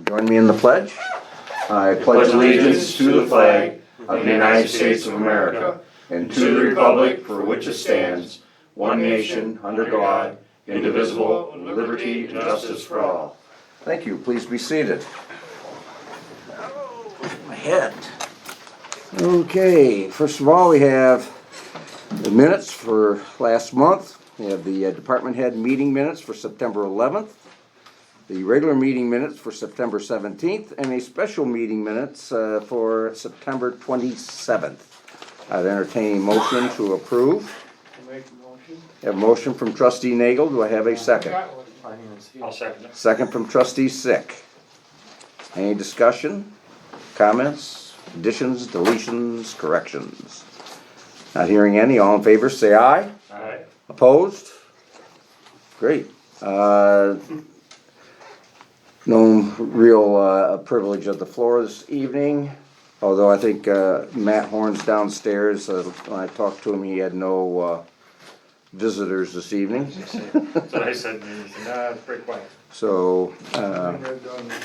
Join me in the pledge. I pledge allegiance to the flag of the United States of America and to the republic for which it stands, one nation, under God, indivisible, with liberty and justice for all. Thank you. Please be seated. My head. Okay, first of all, we have the minutes for last month. We have the department head meeting minutes for September 11th. The regular meeting minutes for September 17th, and a special meeting minutes for September 27th. I'd entertain a motion to approve. Make a motion. Have a motion from trustee Nagel. Do I have a second? I'll second it. Second from trustee Sick. Any discussion, comments, additions, deletions, corrections? Not hearing any. All in favor, say aye. Aye. Opposed? Great. No real privilege of the floor this evening, although I think Matt Horn's downstairs. When I talked to him, he had no visitors this evening. That's what I said, he said, nah, it's pretty quiet. So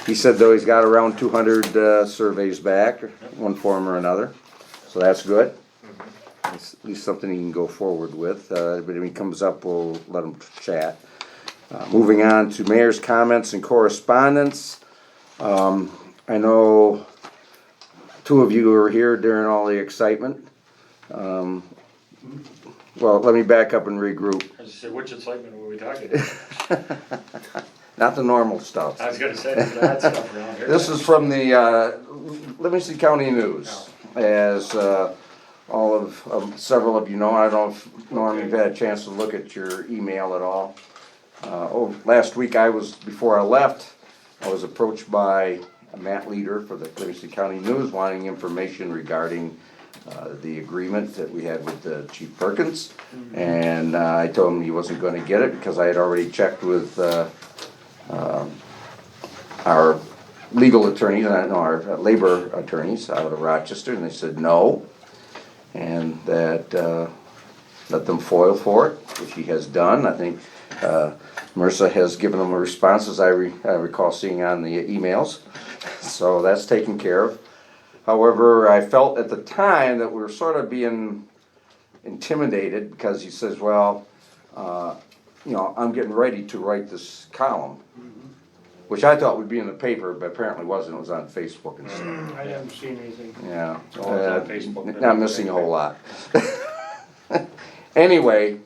he said though he's got around 200 surveys back, one form or another. So that's good. It's at least something he can go forward with. But when he comes up, we'll let him chat. Moving on to mayor's comments and correspondence. I know two of you were here during all the excitement. Well, let me back up and regroup. I just said, which excitement were we talking? Not the normal stuff. I was gonna say, there's bad stuff around here. This is from the Livingston County News. As all of several of you know, I don't know if Norm, you've had a chance to look at your email at all. Last week before I left, I was approached by Matt Leader for the Livingston County News wanting information regarding the agreement that we had with Chief Perkins. And I told him he wasn't gonna get it because I had already checked with our legal attorneys, our labor attorneys out of Rochester, and they said no. And that let them foil for it, which he has done. I think Marissa has given them a response, as I recall seeing on the emails. So that's taken care of. However, I felt at the time that we were sort of being intimidated because he says, well, I'm getting ready to write this column, which I thought would be in the paper, but apparently wasn't. It was on Facebook and stuff. I haven't seen anything. Yeah, It's always on Facebook. not missing a whole lot. Anyway,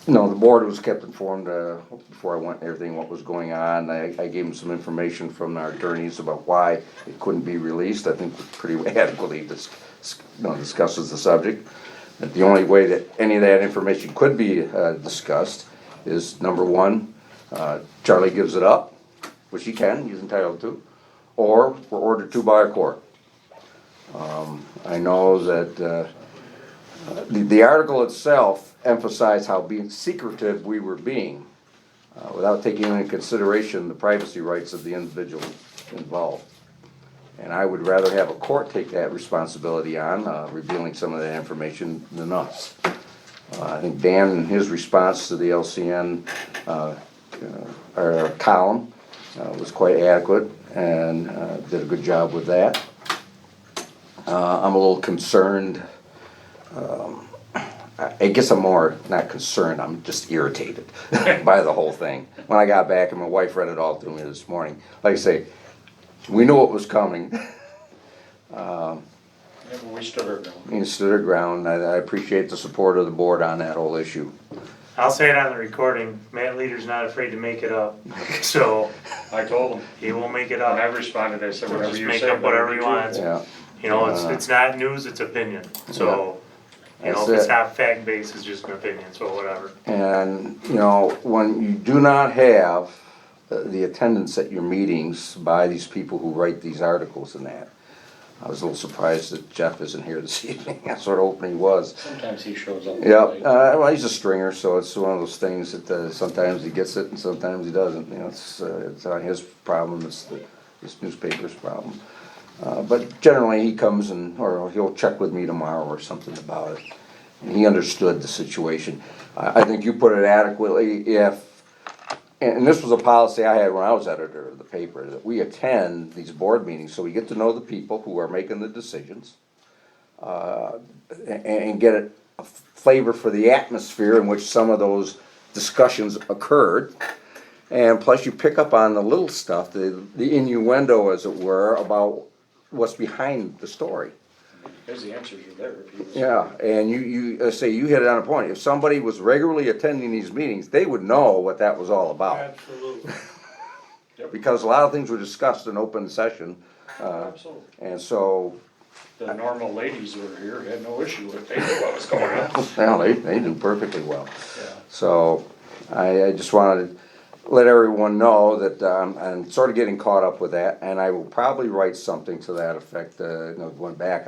the board was kept informed before I went and everything, what was going on. I gave them some information from our attorneys about why it couldn't be released. I think pretty adequately discusses the subject. That the only way that any of that information could be discussed is, number one, Charlie gives it up, which he can, he's entitled to, or we're ordered to by a court. I know that the article itself emphasized how being secretive we were being, without taking into consideration the privacy rights of the individual involved. And I would rather have a court take that responsibility on, revealing some of that information than us. I think Dan, in his response to the LCN column, was quite adequate and did a good job with that. I'm a little concerned. I guess I'm more not concerned, I'm just irritated by the whole thing. When I got back and my wife read it all to me this morning, like I say, we knew it was coming. We stood our ground. We stood our ground. I appreciate the support of the board on that whole issue. I'll say it on the recording, Matt Leader's not afraid to make it up, so I told him. he will make it When I up. responded, I said, He'll whatever just you make say. up whatever he better be wants. true. Yeah. You know, it's not news, it's opinion, so, if That's it's it. not fact-based, it's just an opinion, so whatever. And, when you do not have the attendance at your meetings by these people who write these articles and that, I was a little surprised that Jeff isn't here this evening. I sort of hoping he was. Sometimes he shows up. Yep, late. well, he's a stringer, so it's one of those things that sometimes he gets it and sometimes he doesn't. It's not his problem, it's this newspaper's problem. But generally he comes or he'll check with me tomorrow or something about it. And he understood the situation. I think you put it adequately. If and this was a policy I had when I was editor of the paper, that we attend these board meetings, so we get to know the people who are making the decisions. And get a flavor for the atmosphere in which some of those discussions occurred. And plus you pick up on the little stuff, the innuendo, as it were, about what's behind the story. Because the answers are there. if you just- Yeah, and you say, you hit it on a point. If somebody was regularly attending these meetings, they would know what that was all about. Absolutely. Because a lot of things were discussed in open session, Absolutely. and so, The normal ladies who were here had no issue with it, they knew what was going on. well, they do perfectly well. Yeah. So, I just wanted to let everyone know that, I'm sort of getting caught up with that, and I will probably write something to that effect, going back.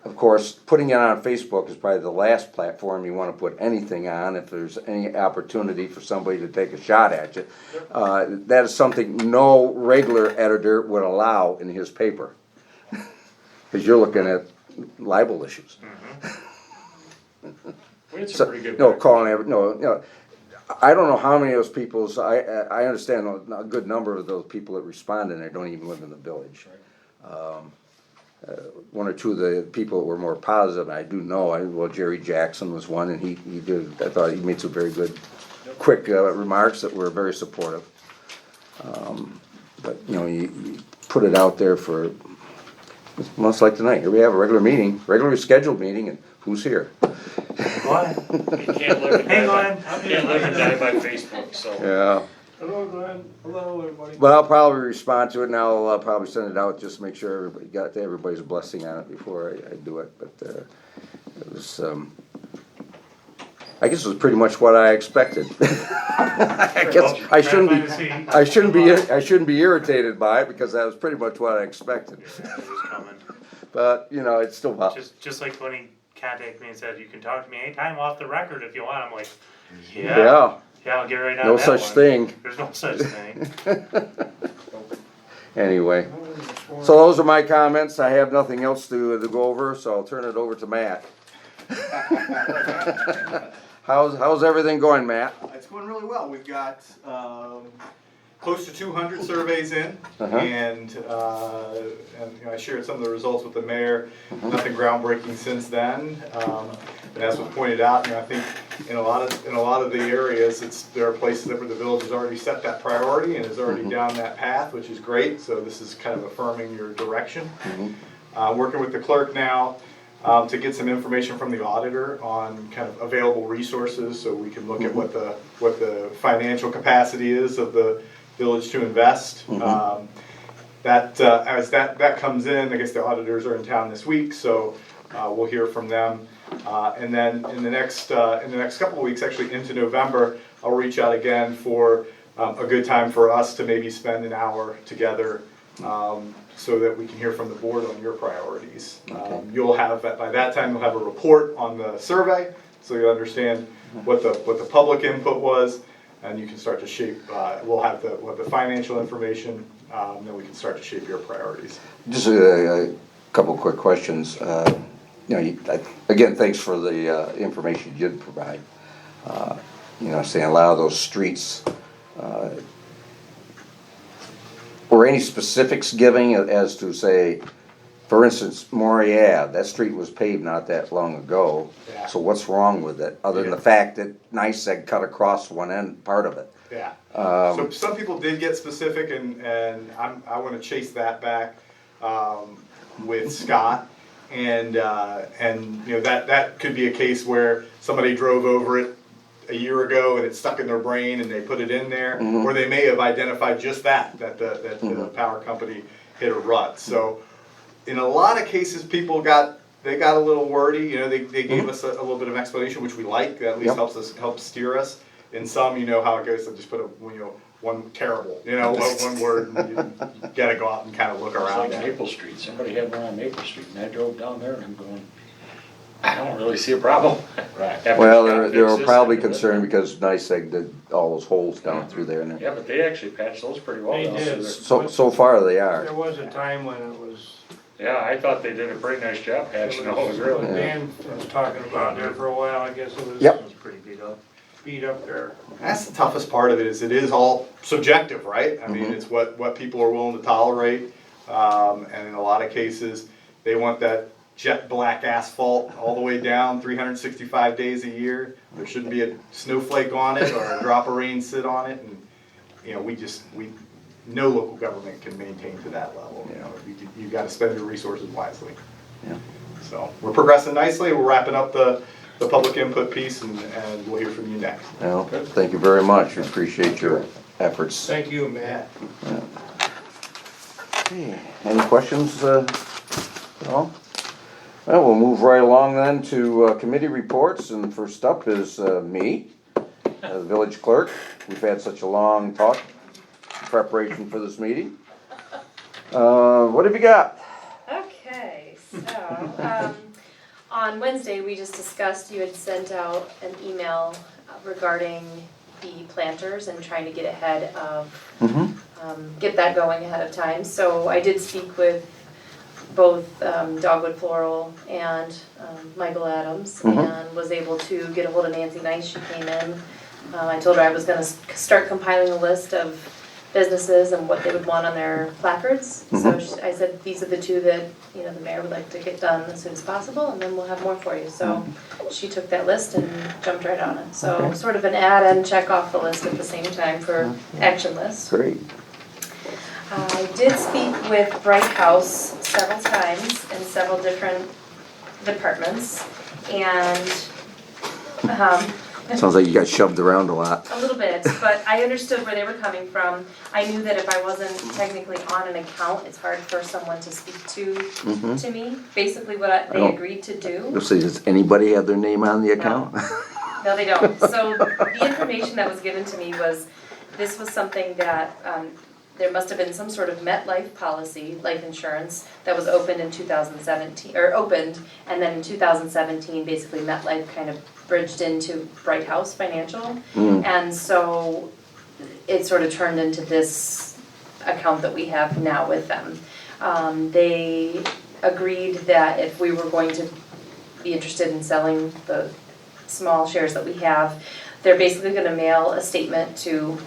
Of course, putting it on Facebook is probably the last platform you wanna put anything on, if there's any opportunity for somebody to take a shot at you. That is something no regular editor would allow in his paper. Cause you're looking at libel issues. We had So, some pretty good. no, back- calling every, no, I don't know how many of those people's, I understand a good number of those people that responded, and they don't even live in the village. One or two of the people that were more positive, I do know, well, Jerry Jackson was one, and he did, I thought he made some very good, quick, remarks that were very supportive. But, you put it out there for, much like tonight, here we have a regularly scheduled meeting, and who's here? What? You can't live and Hang die on. by, can't live and die by Facebook, so. Yeah. Hello, Glenn. Hello, everybody. Well, I'll probably respond to it, and I'll probably send it out, just to make sure everybody got everybody's blessing on it before I do it, but, it was, I guess it was pretty much what I expected. I guess, I shouldn't be irritated by it, because that was pretty much what I expected. Yeah, it was coming. But, it's still, Just like when he contacted me and said, you can talk to me anytime off the record if you want, I'm like, yeah, yeah, I'll get right on no that such one. thing. There's no such thing. Anyway, so those are my comments, I have nothing else to go over, so I'll turn it over to Matt. How's everything going, Matt? It's going really well. We've got close to 200 surveys in, Uh-huh. and I shared some of the results with the mayor. Nothing groundbreaking since then. And as was pointed out, I think in a lot of the areas, there are places where the village has already set that priority and is already down that path, which is great. So this is kind of affirming your direction. Working with the clerk now. To get some information from the auditor on kind of available resources, so we can look at what the financial capacity is of the village to invest. As that comes in, I guess the auditors are in town this week, so we'll hear from them. And then in the next couple of weeks, actually into November, I'll reach out again for a good time for us to maybe spend an hour together. So that we can hear from the board on your priorities. You'll have, by that time, you'll have a report on the survey, so you'll understand what the public input was, and you can start to shape, we'll have the financial information, then we can start to shape your priorities. Just a couple quick questions. Again, thanks for the information you did provide. Saying a lot of those streets, were any specifics giving as to, say, for instance, Maury Ave, that street was paved not that long ago. Yeah. So what's wrong with it, other than the fact that NICEAG cut across one end, part of it? Yeah. So some people did get specific, and I want to chase that back with Scott, and that could be a case where somebody drove over it a year ago and it stuck in their brain and they put it in there, or they may have identified just that the power company hit a rut. So in a lot of cases, people got a little wordy. They gave us a little bit of explanation, which we like. That at least helps steer us. In some, how it goes. So just put one terrible, one word, and you gotta go out and kind of look It's around. like Maple Street, somebody had one on Maple Street, and I drove down there and I'm going, I don't really see a problem. After Well, Scott they were fixed this, probably I did concerned that. because NICEAG did all those holes down through there. And Yeah, but they actually patched those pretty well. They down did. through there. so far they are. There was a time when it was, Yeah, I thought they did a pretty nice job patching those, really. Dan was talking about there for a while, I guess it was. Yep. It was pretty beat up. speed up there? That's the toughest part of it, is it is all subjective, right? I mean, it's what people are willing to tolerate. And in a lot of cases, they want that jet black asphalt all the way down 365 days a year. There shouldn't be a snowflake on it or a drop of rain sit on it. And, you know, no local government can maintain to that level. You know, you've got to spend your resources wisely. Yeah. So we're progressing nicely. We're wrapping up the public input piece, and we'll hear from you next. Well, thank you very much. We appreciate your efforts. Thank you, Matt. Okay, any questions at all? Well, we'll move right along then to committee reports, and first up is me, the village clerk. We've had such a long talk in preparation for this meeting. What have you got? Okay, so, on Wednesday, we just discussed, you had sent out an email regarding the planters and trying to get ahead of, get that going ahead of time. So I did speak with both Dogwood Floral and Michael Adams, and was able to get a hold of Nancy Nice. She came in. I told her I was gonna start compiling a list of businesses and what they would want on their placards. So I said, these are the two that, you know, the mayor would like to get done as soon as possible, and then we'll have more for you. So she took that list and jumped right on it. So sort of an add and check off the list at the same time for action lists. Great. I did speak with Bright House several times in several different departments, and Sounds like you got shoved around a lot. a little bit, but I understood where they were coming from. I knew that if I wasn't technically on an account, it's hard for someone to speak to me. Basically what they don't- agreed to do. Let's see, does anybody have their name on the account? No, they don't. So the information that was given to me was, this was something that, there must have been some sort of MetLife policy, life insurance, that was opened in 2017, or opened, and then in 2017, basically MetLife kind of bridged into Bright House Financial. And so it sort of turned into this account that we have now with them. They agreed that if we were going to be interested in selling the small shares that we have, they're basically gonna mail a statement to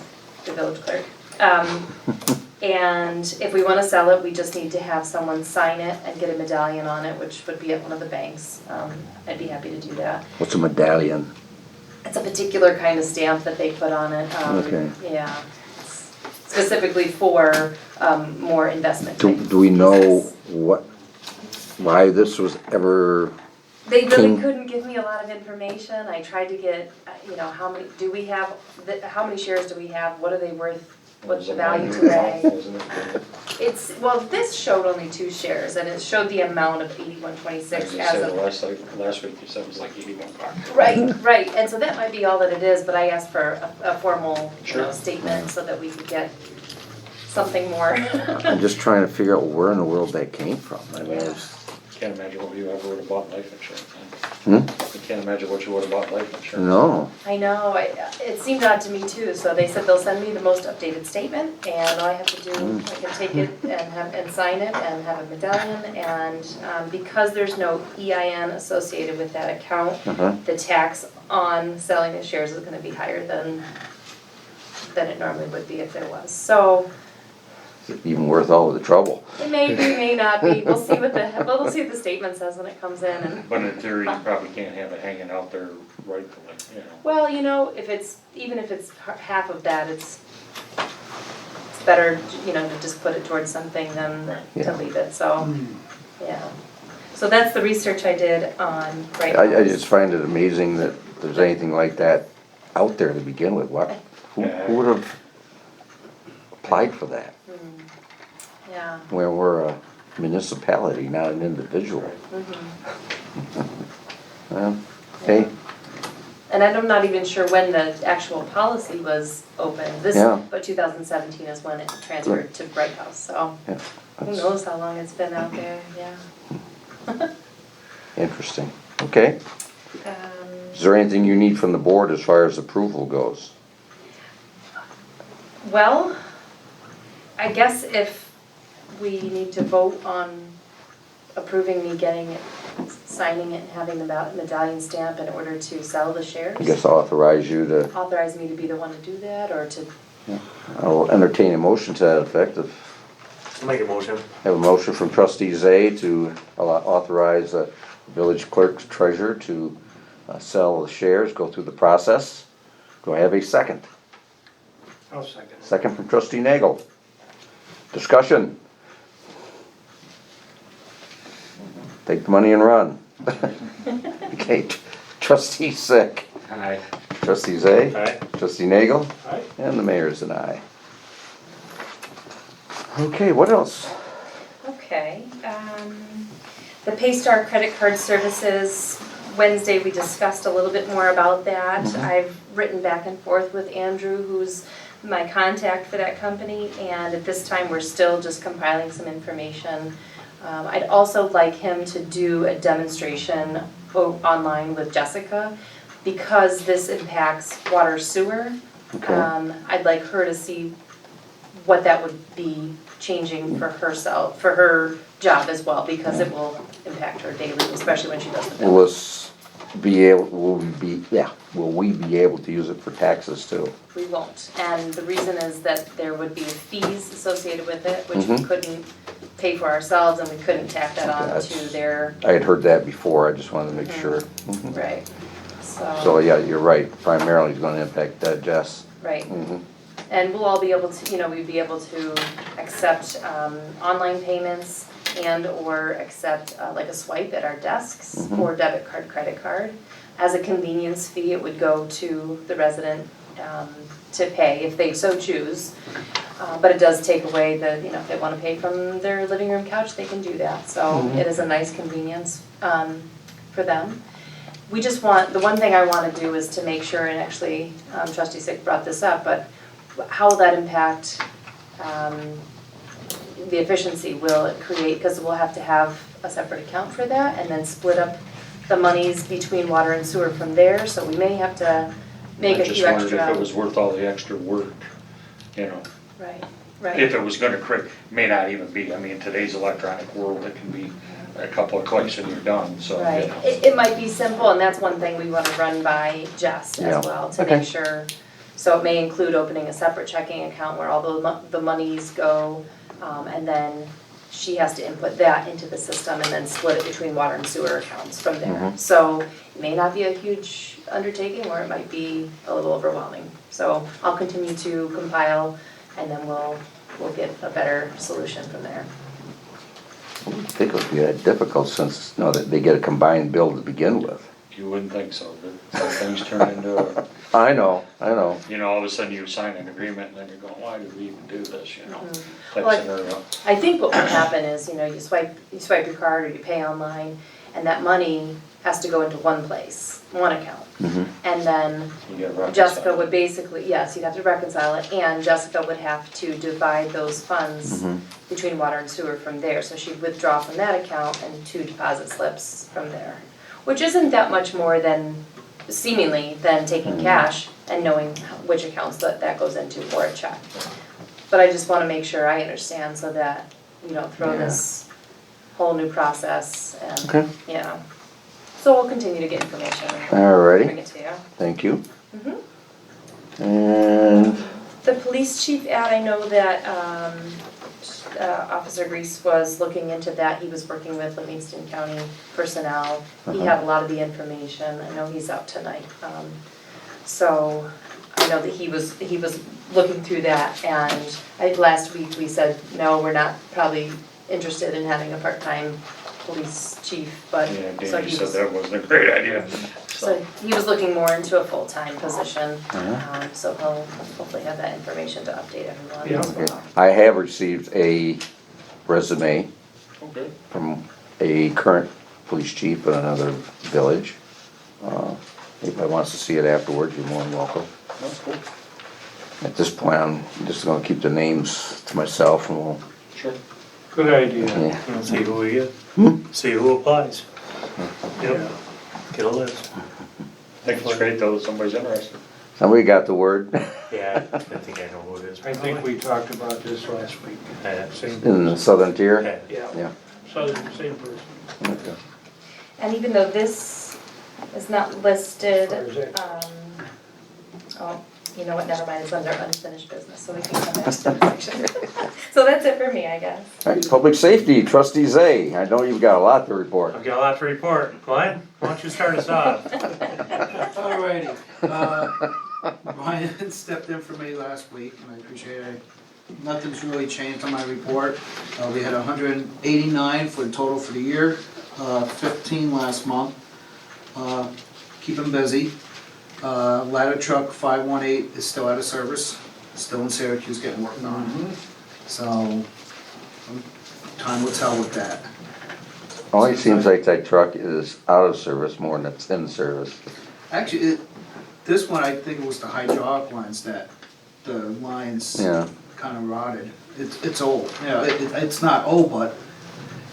the village clerk. And if we wanna sell it, we just need to have someone sign it and get a medallion on it, which would be at one of the banks. I'd be happy to do that. What's a medallion? It's a particular kind of stamp that they put on it. Okay. Yeah, specifically for, more investment Do type we know pieces. why this was ever, They really Can- couldn't give me a lot of information. I tried to get, you know, how many, do we have, how many shares do we have? What are they worth? What's the value today? It's, well, this showed only 2 shares, and it showed the amount of 8126 You as said of. last week, you said it was like 81 bucks. Right, and so that might be all that it is, but I asked for a formal, you know, Sure. statement so that we could get something more. I'm just trying to figure out where in the world that came from. I mean, it's, Can't imagine what you ever would have bought life insurance Hmm? on. You can't imagine what you would have bought life insurance. no, I know, it seemed odd to me too, so they said they'll send me the most updated statement, and all I have to do, I can take it and sign it and have a medallion, and because there's no EIN associated with that account, the tax on selling the shares is gonna be higher than it normally would be if there was, so is it even worth all of the trouble? it may be, may not be, we'll see what the statement says when it comes in, and But in theory, you probably can't have it hanging out there rightfully, you know. well, you know, even if it's half of that, it's better, you know, to just put it towards something than to Yeah. leave it, so, yeah. So that's the research I did on Bright I House. just find it amazing that there's anything like that out there to begin with. Who would have applied for that? Yeah, Where we're a municipality, not an individual. Hey, and I'm not even sure when the actual policy was opened, Yeah. but 2017 is when it transferred to Bright House, so yeah, who that's knows how long it's been out there, yeah. interesting. Okay, Um, is there anything you need from the board as far as approval goes? Well, I guess if we need to vote on approving me getting it signing it and having the medallion stamp in order to sell the shares. I guess I'll authorize you to, Authorize me to be the one to do that, or to, I'll entertain a motion to that effect. Make a motion. Have a motion from trustee Zay to authorize the village clerk's treasurer to sell the shares, go through the process. Do I have a second? I'll second. Second from trustee Nagel. Discussion. Take the money and run. Okay, trustee Sick, Aye. trustee Zay, Aye. trustee Nagel, Aye. and the mayor's an aye. Okay, what else? okay. The Paystar credit card services, Wednesday, we discussed a little bit more about that. I've written back and forth with Andrew, who's my contact for that company, and at this time, we're still just compiling some information. I'd also like him to do a demonstration online with Jessica, because this impacts water sewer. Okay. I'd like her to see what that would be changing for herself, for her job as well, because it will impact her daily, especially when she does the Will bill. this be able, will we be able to use it for taxes too? We won't, and the reason is that there would be fees associated with it, which we couldn't pay for ourselves, and we couldn't tack that on to That's- their, I had heard that before, I just wanted to make sure. Mhm. right, So, yeah, you're right, primarily it's gonna impact Jess. right. Mhm. And we'll all be able to, we'd be able to accept online payments and/or accept like a swipe at our desks or debit card, credit card. As a convenience fee, it would go to the resident to pay if they so choose. But it does take away the, if they want to pay from their living room couch, they can do that. So it is a nice convenience for them. We just want, the one thing I want to do is to make sure, and actually trustee Sick brought this up, but how will that impact the efficiency? Will it create, because we'll have to have a separate account for that and then split up the monies between water and sewer from there, so we may have to make a few I just wondered extra. if it was worth all the extra work, Right, right. if it was gonna create, may not even be, I mean, in today's electronic world, it can be a couple of clicks and you're done, so, Right, it might be simple, and that's one thing we wanna run by Jess Yeah. as well, to Okay. make sure. So it may include opening a separate checking account where all the monies go, and then she has to input that into the system and then split it between water and sewer accounts from there. So it may not be a huge undertaking, or it might be a little overwhelming. So I'll continue to compile, and then we'll get a better solution from there. I wouldn't think it would be that difficult since, that they get a combined bill to begin with. you wouldn't think so, but some things turn into a, I know. all of a sudden you sign an agreement and then you're going, why did we even do this, type Well, scenario. I think what would happen is, you swipe your card or you pay online, and that money has to go into one place, one account. And then You get reconciled. Jessica would basically, yes, you'd have to reconcile it, and Jessica would have to divide those funds between water and sewer from there. So she'd withdraw from that account and 2 deposit slips from there, which isn't that much more than, seemingly, than taking cash and knowing which accounts that goes into or a check. But I just wanna make sure I understand so that we don't throw this whole new process Okay. and, So we'll continue to get information and bring Alrighty, it to you. thank you. Mhm. And, The police chief ad, I know that Officer Grease was looking into that. He was working with Livingston County personnel. He had a lot of the information. I know he's out tonight. So I know that he was looking through that, and I think last week we said, no, we're not probably interested in having a part-time police chief, but, Yeah, so Danny he said was. that wasn't a great idea, So he was looking more into a full-time position, so he'll hopefully have that information to update everyone as okay. well. I have received a resume Okay. from a current police chief in another village. If anybody wants to see it afterwards, you're more than welcome. That's cool. At this point, I'm just gonna keep the names to myself and we'll, Sure. Good idea. yeah. See who we get. See who applies. Yep. Get a list. I think it's great though, that somebody's interested. Somebody got the word Yeah, I think I know who it is. I think we talked about this last week. Yeah. Same, in the southern tier? Yeah. yeah, Yeah. Southern, same person. Okay. And even though this is not listed, Where is it? oh, you know what, never mind, it's under unfinished business, so we can come back to that section. So that's it for me, I guess. All right, public safety, trustee Zay, I know you've got a lot to report. I've got a lot to report. Glenn, why don't you start us off? Alrighty, Ryan stepped in for me last week, and I appreciate it. Nothing's really changed on my report. We had 189 for the total for the year, 15 last month. Keep them busy. Ladder truck 518 is still out of service, still in Syracuse getting worked on. So, time will tell with that. Only seems like that truck is out of service more than it's in service. Actually, this one, I think it was the hydraulic lines that the lines Yeah, kind of rotted. It's old, you know, it's not old, but.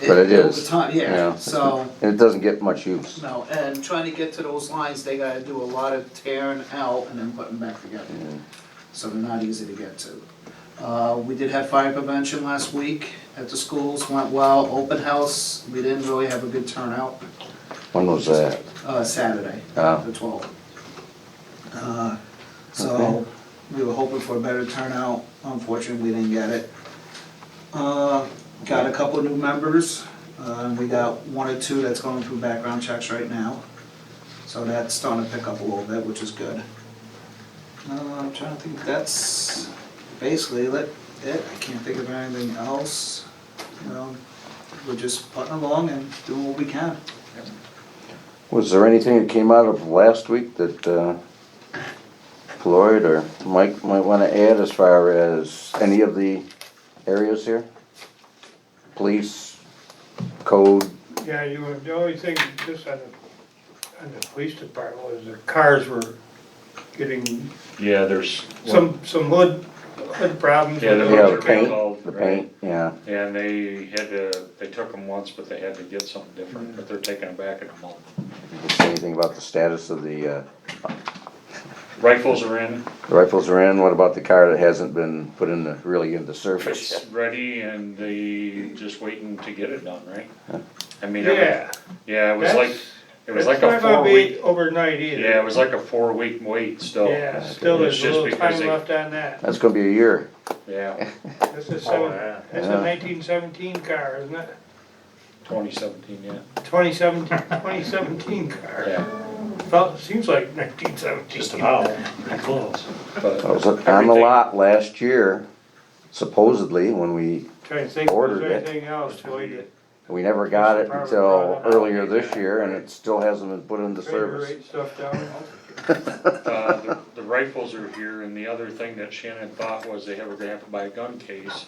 But it is. Over time, Yeah. yeah, so, and it doesn't get much use. no, and trying to get to those lines, they gotta do a lot of tearing out and then putting back together. So they're not easy to get to. We did have fire prevention last week at the schools, went well. Open house, we didn't really have a good turnout, When was that? Saturday, Oh. the 12th. So, Okay. we were hoping for a better turnout, unfortunately, we didn't get it. Got a couple of new members, and we got one or two that's going through background checks right now. So that's starting to pick up a little bit, which is good. I'm trying to think, that's basically it. I can't think of anything else. You know, we're just putting along and doing what we can. Was there anything that came out of last week that Floyd or Mike might wanna add as far as any of the areas here? Police, code, Yeah, the only thing just on the police department was the cars were getting Yeah, there's. some hood problems. Yeah, with there the yeah, was the a electrical. paint, called, the right. paint, yeah. And they took them once, but they had to get something different, but they're taking them back in a month. Did you say anything about the status of the Rifles are in, rifles are in? What about the car that hasn't been put really into service it's yet? ready, and they just waiting to get it done, right? I mean, Yeah. yeah, it was That's like a not gonna be 4 week, overnight either. yeah, it was like a 4 week wait still. Yeah, still It's there's a just little because time they- left on that. That's gonna be a year. Yeah, This is Oh, yeah. that's Yeah. a 1917 car, isn't it? 2017, yeah, 2017 car. yeah, Seems like 1917. Just about, close. but. I was on the everything- lot last year, supposedly, when we Trying to think if Ordered there's it. anything else, Floyd, We never got it Department until brought it out. earlier this year, and it still hasn't been put into that service. rate stuff down. The rifles are here, and the other thing that Shannon thought was they were gonna have to buy a gun case.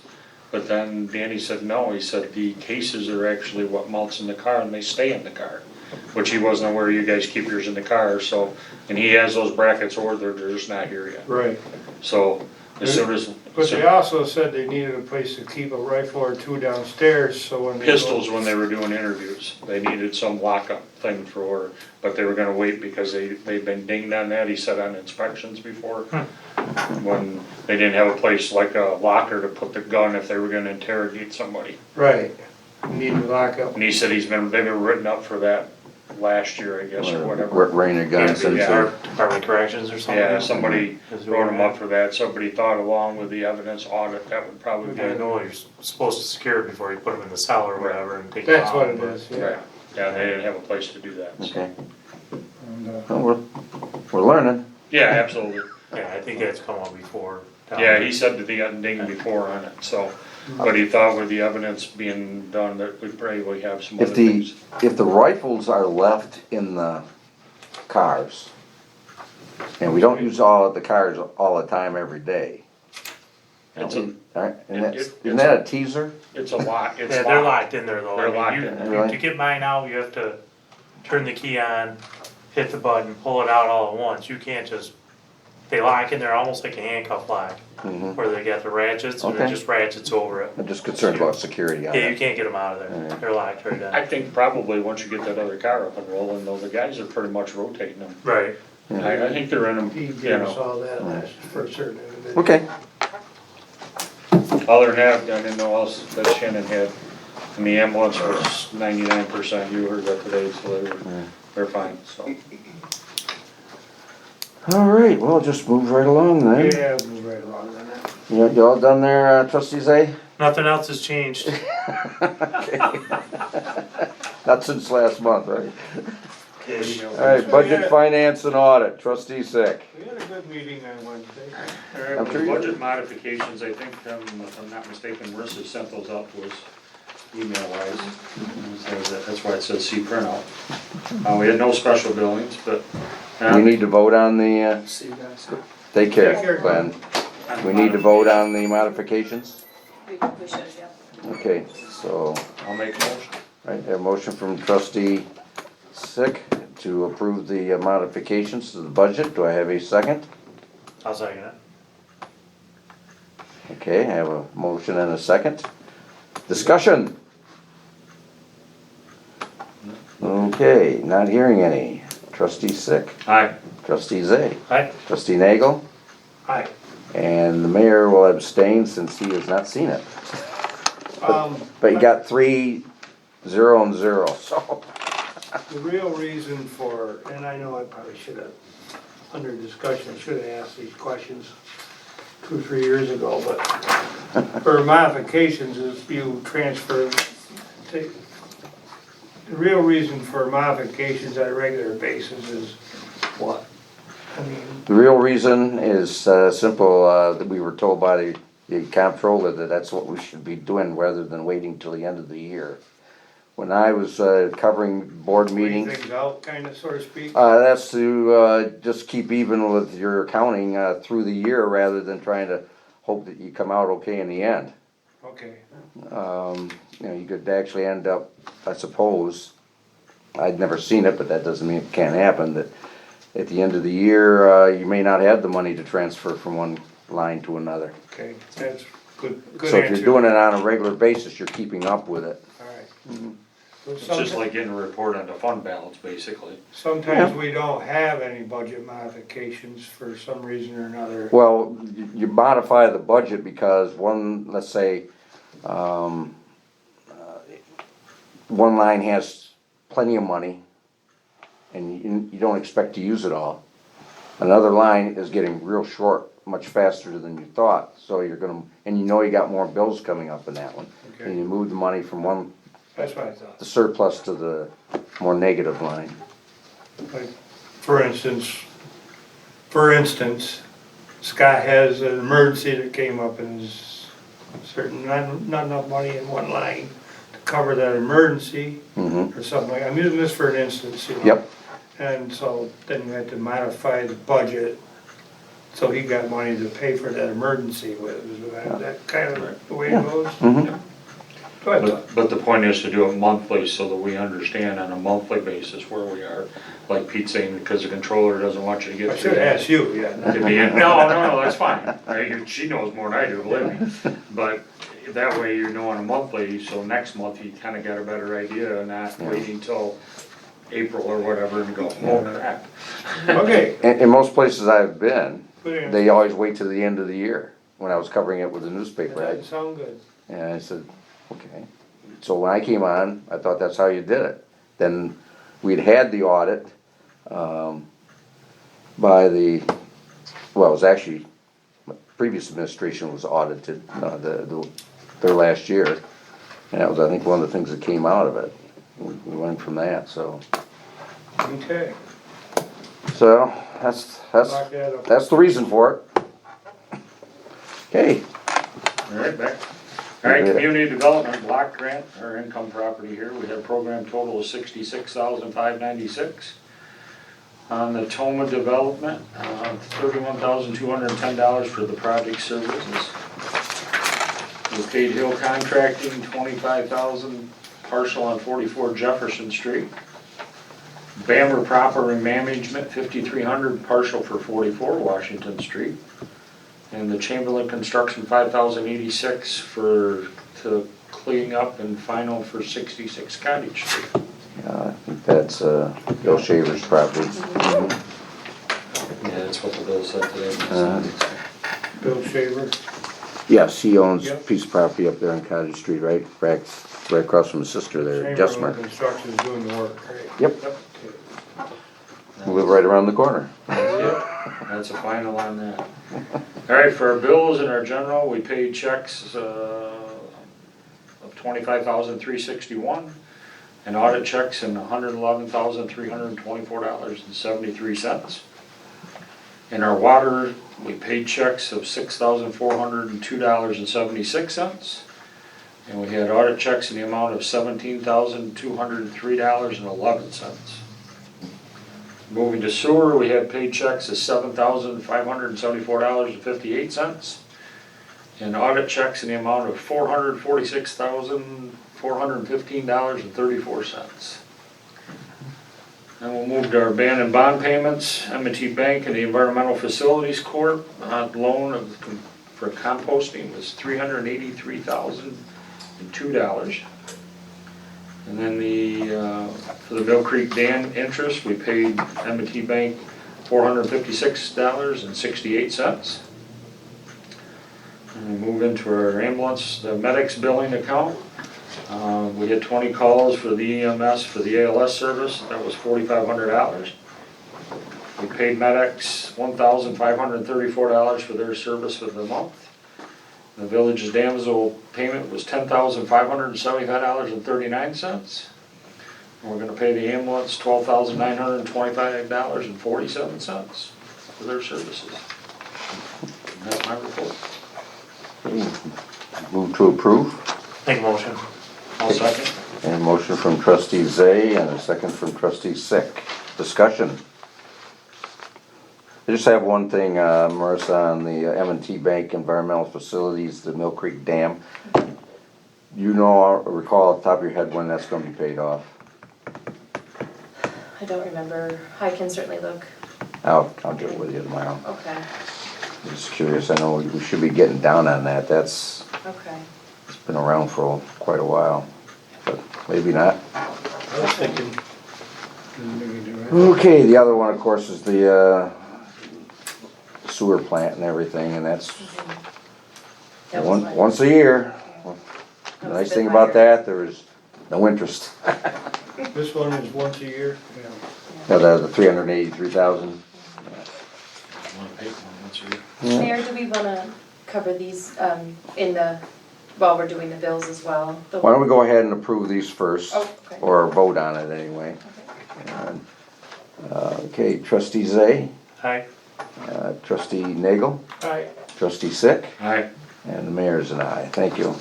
But then Danny said no, he said the cases are actually what mounts in the car and they stay in the car. Which he wasn't aware you guys keep yours in the car, so, and he has those brackets ordered, they're just not here yet. Right. So, as soon as. But they also said they needed a place to keep a rifle or two downstairs, so when they go. Pistols when they were doing interviews, they needed some lockup thing for, but they were gonna wait because they've been dinged on that, he said on inspections before. When they didn't have a place like a locker to put the gun if they were gonna interrogate somebody. Right. Need to lock up. And he said they've been written up for that last year, I guess, or whatever. Rain of guns Yeah, and yeah. so. Department of Corrections or something? Yeah, somebody wrote them up for that, somebody thought along with the evidence audit, that would probably be. I know you're supposed to secure it before you put them in the cell or whatever and take them out. That's what it but- is, yeah. Right, yeah, they didn't have a place to do that, so. Okay, And, well, we're learning. Yeah, absolutely. Yeah, I think that's come up before. Yeah, he said that they got dinged before on it, so, but he thought with the evidence being done, that we'd probably have some other If the, things. if the rifles are left in the cars, and we don't use all of the cars all the time every day. It's a, Alright, it's isn't that a teaser? it's a lot, it's Yeah, they're locked. locked in there though. They're I mean, locked in. Really? To get mine out, you have to turn the key on, hit the button, pull it out all at once. You can't just, they lock in there almost like a handcuff lock, Mhm. where they got the ratchets and Okay. it just ratchets over it. I'm just concerned about security on Yeah, you it. can't get them out of there. Alright. They're locked right I in. think probably once you get that other car up and rolling, though, the guys are pretty much rotating them. Right. I think they're in them, He you gave us know. all that last, for a certain individual. Okay, Other than that, I didn't know else that Shannon had. And the ambulance was 99%, you heard that today, so they're fine, so. All right, well, just move right along then. Yeah, move right along on that. You all done there, trustee Zay? Nothing else has changed. Not since last month, right? Yeah. All right, budget, finance, and audit, trustee Sick. We had a good meeting on Wednesday. Alright, I'm with sure you budget did. modifications, I think, if I'm not mistaken, Marissa sent those out to us email wise. That's why it says see printout. We had no special billings, but. We need to vote on the, See you guys. take Take care. care, Glenn. We need to vote on the modifications? We should, yeah. Okay, so, I'll make a motion. right, a motion from trustee Sick to approve the modifications to the budget. Do I have a second? I'll second it. Okay, I have a motion and a second. Discussion. Okay, not hearing any. Trustee Sick, Aye. trustee Zay, Aye. trustee Nagel, Hi. and the mayor will abstain since he has not seen it. But you got 3, 0, and 0, so. The real reason for, and I know I probably should have, under discussion, I should have asked these questions 2 or 3 years ago, but for modifications is you transfer, the real reason for modifications on a regular basis is what? I mean, The real reason is simple, that we were told by the comptroller that that's what we should be doing rather than waiting till the end of the year. When I was covering board weed meetings, things out, kinda, so to speak. that's to just keep even with your accounting through the year rather than trying to hope that you come out okay in the end. Okay, You know, you could actually end up, I suppose, I'd never seen it, but that doesn't mean it can't happen, that at the end of the year, you may not have the money to transfer from one line to another. okay, that's good So if answer. you're doing it on a regular basis, you're keeping up with it. Alright. But It's just like getting a report on the fund balance, basically. sometimes we don't have any budget modifications for some reason or another. Well, you modify the budget because let's say, one line has plenty of money and you don't expect to use it all. Another line is getting real short much faster than you thought, so and you know you got more bills coming up in that one. Okay. And you move the money from That's what I thought. the surplus to the more negative line. Like, for instance, Scott has an emergency that came up and is certain, not enough money in one line to cover that emergency Mm-hmm, or something like, I'm using this for an instance, you know. yep, And so then we had to modify the budget, so he got money to pay for that emergency with. Is that kind of the way it goes? mm-hmm, So I thought, But the point is to do it monthly so that we understand on a monthly basis where we are. Like Pete's saying, because the controller doesn't want you to I get should through have that. asked you, yeah. To be in, no, that's fine. Right? She knows more than I do, believe me. But that way you know on a monthly, so next month you kinda got a better idea and not waiting till April or whatever and go, oh crap. Okay, in most places I've been, good answer. they always wait till the end of the year, when I was covering it with the That newspaper. doesn't sound good. And I said, okay. So when I came on, I thought that's how you did it. Then we'd had the audit, by it was actually, previous administration was audited, their last year. And that was, I think, one of the things that came out of it. We went from that, so. Okay, So, that's lock that up. the reason for it. Okay, Alright, back. Alright, community development block grant, our income property here, we have program total of $66,596. On the Toma development, $31,210 for the project services. We paid Hill Contracting, $25,000 partial on 44 Jefferson Street. Bamber Property Management, $5,300 partial for 44 Washington Street. And the Chamberlain Construction, $5,086 to clean up and final for 66 Cottage Street. I think that's, Bill Shaver's property. Yeah, that's what the bill said today. Uh-huh. Bill Shaver. Yes, he owns a Yep. piece of property up there on Cottage Street, right across from his sister there, Chamberlain Jesmer. Construction's doing the work, right? Yep, we live right around the corner. That's a final on that. Alright, for our bills and our general, we paid checks, of $25,361, and audit checks in $111,324.73. In our water, we paid checks of $6,402.76, and we had audit checks in the amount of $17,203.11. Moving to sewer, we had paid checks of $7,574.58, and audit checks in the amount of $446,415.34. And we'll move to our abandoned bond payments. M&T Bank and the Environmental Facilities Corp. Loan for composting was $383,002. And then for the Mill Creek Dam interest, we paid M&T Bank $456.68. And we move into our ambulance, the medics billing account. We had 20 calls for the EMS for the ALS service, that was $4,500. We paid medics $1,534 for their service for the month. The village's damsel payment was $10,575.39. And we're gonna pay the ambulance $12,925.47 for their services. And that's my report. Move to approve. Make a motion. I'll second. And a motion from trustee Zay and a second from trustee Sick. Discussion. I just have one thing, Marissa, on the M&T Bank Environmental Facilities, the Mill Creek Dam. You know, or recall off the top of your head when that's gonna be paid off? I don't remember, I can certainly look, I'll get with you tomorrow. okay, Just curious, I know we should be getting down on that, it's okay. been around for quite a while, but maybe not. I was thinking. Okay, the other one, of course, is the sewer plant and everything, and that's That was my- once a year. The That was a nice bit thing about minor. that, there is no interest. This one is once a year? Yeah, the 383,000. Want to pay one once a year? Mayor, do we wanna cover these, while we're doing the bills as well? The- Why don't we go ahead and approve these first, Oh, okay. or vote on it anyway. And, okay, trustee Zay, Aye. trustee Nagel, Aye. trustee Sick, Alright, and the mayor's an aye. Thank you.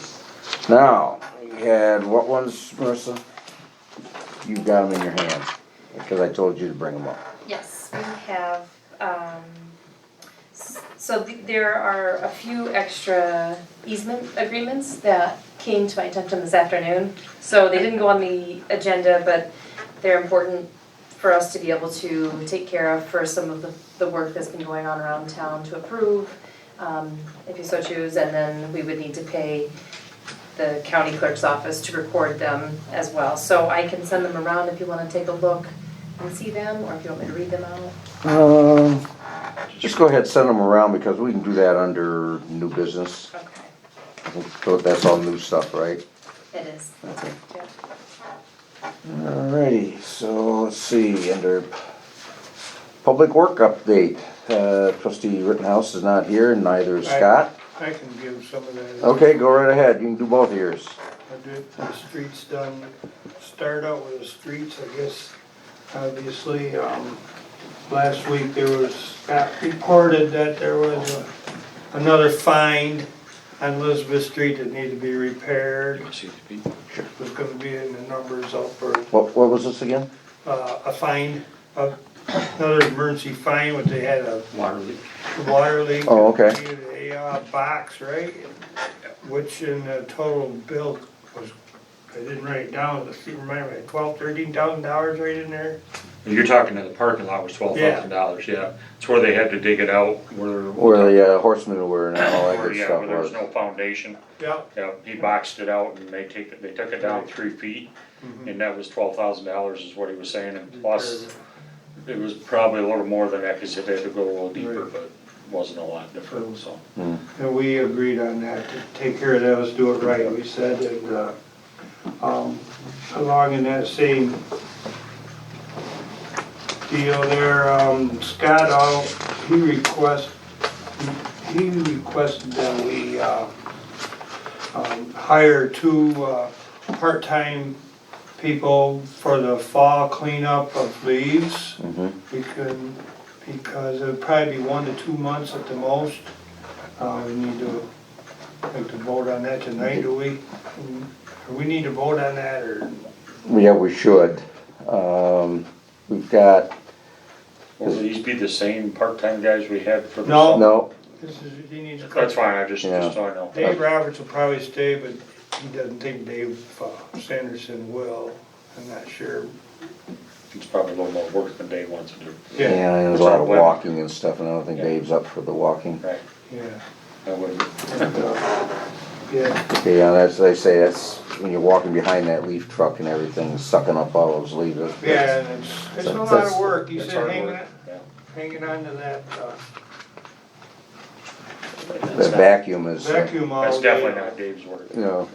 Now, we had, what ones, Marissa? You got them in your hands, because I told you to bring them up. Yes, we have, there are a few extra easement agreements that came to my attention this afternoon. So they didn't go on the agenda, but they're important for us to be able to take care of for some of the work that's been going on around town to approve, if you so choose, and then we would need to pay the county clerk's office to record them as well. So I can send them around if you wanna take a look and see them, or if you want me to read them out. Just go ahead, send them around, because we can do that under new business. Okay, So that's all new stuff, right? it is. Okay. Yeah. Alrighty, so let's see, under public work update, trustee Rittenhouse is not here, and neither is Scott. I can give some of that. Okay, go right ahead, you can do both of yours. I did the streets done, start out with the streets, I guess, obviously, last week there was, got reported that there was another find on Elizabeth Street that needed to be repaired. CTP. Sure. Was gonna be in the numbers up for, What was this again? a fine, another emergency fine, what they had a Water leak. water leak. Oh, okay. A box, right? Which in the total bill was, I didn't write it down, let's see, remind me, $13,000 right in there? You're talking to the parking lot was $12,000, yeah. It's where they had to dig it out, Where the horsemen were and all that good yeah, stuff where there was was. no foundation. Yeah. Yeah, he boxed it out and they took it down 3 feet, and that was $12,000 is what he was saying, and plus, it was probably a little more than that, cause it had to go a little deeper, Right. but. wasn't a lot different, so. And we agreed on that, to take care of that, let's do it right, we said, and, along in that same deal there, Scott, he requested that we, hire two, part-time people for the fall cleanup of leaves. Because it'd probably be 1 to 2 months at the most. We need to, like, to vote on that tonight, do we? Or we need to vote on that, or? Yeah, we should. We've got, Will these be the same part-time guys we had for the? No. no, This is, he needs to. That's fine, I just so I know. Dave Roberts will probably stay, but he doesn't think Dave Sanderson will. I'm not sure. It's probably a little more work than Dave wants to do. yeah, and there's a lot of walking and stuff, and I don't think Yeah. Dave's up for the walking. Right, Yeah. I wouldn't. Yeah, Yeah, that's, they say that's, when you're walking behind that leaf truck and everything, sucking up all those leaves. yeah, and it's a lot of work. He It's said hard work, yeah. hanging on to that, The vacuum is, vacuum all That's day. definitely not Dave's work. you know,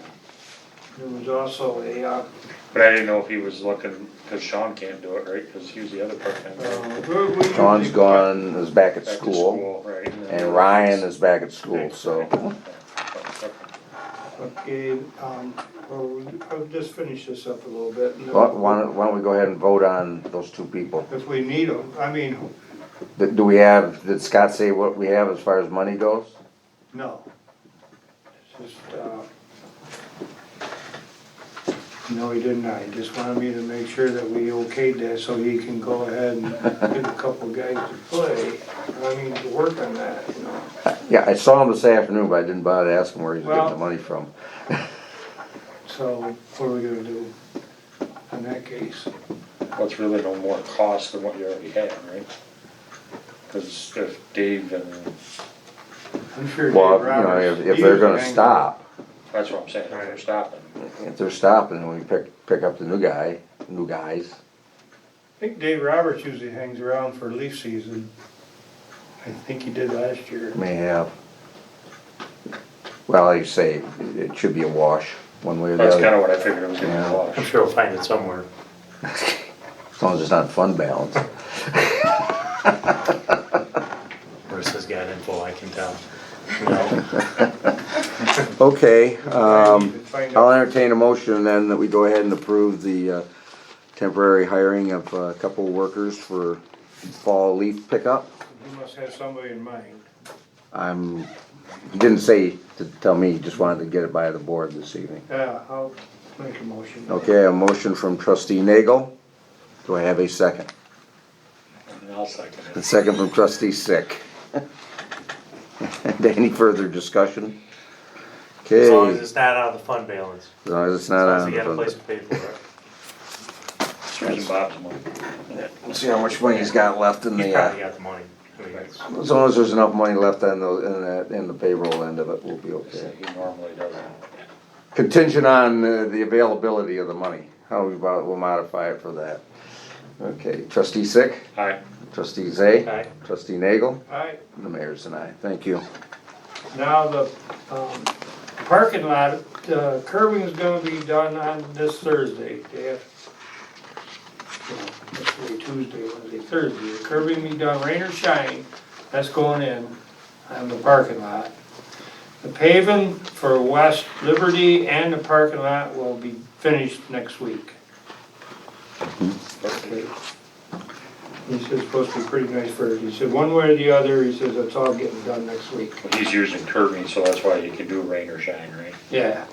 There was also a, But I didn't know if he was looking, cause Sean can't do it, right, cause he was the other part-time guy. we Sean's usually- gone, is back at Back to school, right. and Ryan is back at school, so. Okay, well, I'll just finish this up a little bit. and then Why don't we go ahead and vote on those two people? If we need them, I mean, Do we have, did Scott say what we have as far as money goes? no. It's just, no, he didn't, he just wanted me to make sure that we okayed that so he can go ahead and get a couple guys to play, I mean, to work on that, you know. Yeah, I saw him this afternoon, but I didn't bother to ask him where he's getting Well- the money from. So, what are we gonna do in that case? What's really no more cost than what you already had, right? Cause if Dave and, I'm sure Dave Well, you know, Roberts. if he they're was gonna angry. stop, that's what I'm saying, if they're stopping. if they're stopping, we pick up the new guys. I think Dave Roberts usually hangs around for leaf season. I think he did last year. May have. Well, like you say, it should be a wash, one way or the That's other. kinda what I figured it was gonna Yeah. be I'm wash. sure we'll find it somewhere. As long as it's not fund balance. Marissa's got info, I can tell. No, Okay, Find out. I'll entertain a motion then that we go ahead and approve the temporary hiring of a couple of workers for fall leaf pickup. You must have somebody in mind. He didn't say to tell me, he just wanted to get it by the board this evening. Yeah, I'll make a motion. Okay, a motion from trustee Nagel. Do I have a second? And I'll second A it. second from trustee Sick. Any further discussion? Okay, as long as it's not out of the fund balance, as long as it's as not long as on you got a the place fund. to pay for it. Using Bob's money. Let's see how much money he's got left in He's the, probably got the money. I mean, it's- as long as there's enough money left in the payroll end of it, we'll be okay. He normally doesn't. Contingent on the availability of the money. How we'll modify it for that. Okay, trustee Sick, Aye. trustee Zay, Aye. trustee Nagel, Alright, and the mayor's and I. Thank you. now the, parking lot, curbing is gonna be done on this Thursday. They have, yesterday, Tuesday, Wednesday, Thursday. The curbing be done, rain or shine, that's going in on the parking lot. The paving for West Liberty and the parking lot will be finished next week. Okay. He said it's supposed to be pretty nice for, he said one way or the other, he says it's all getting done next week. He's using curbing, so that's why you can do rain or shine, right? Yeah,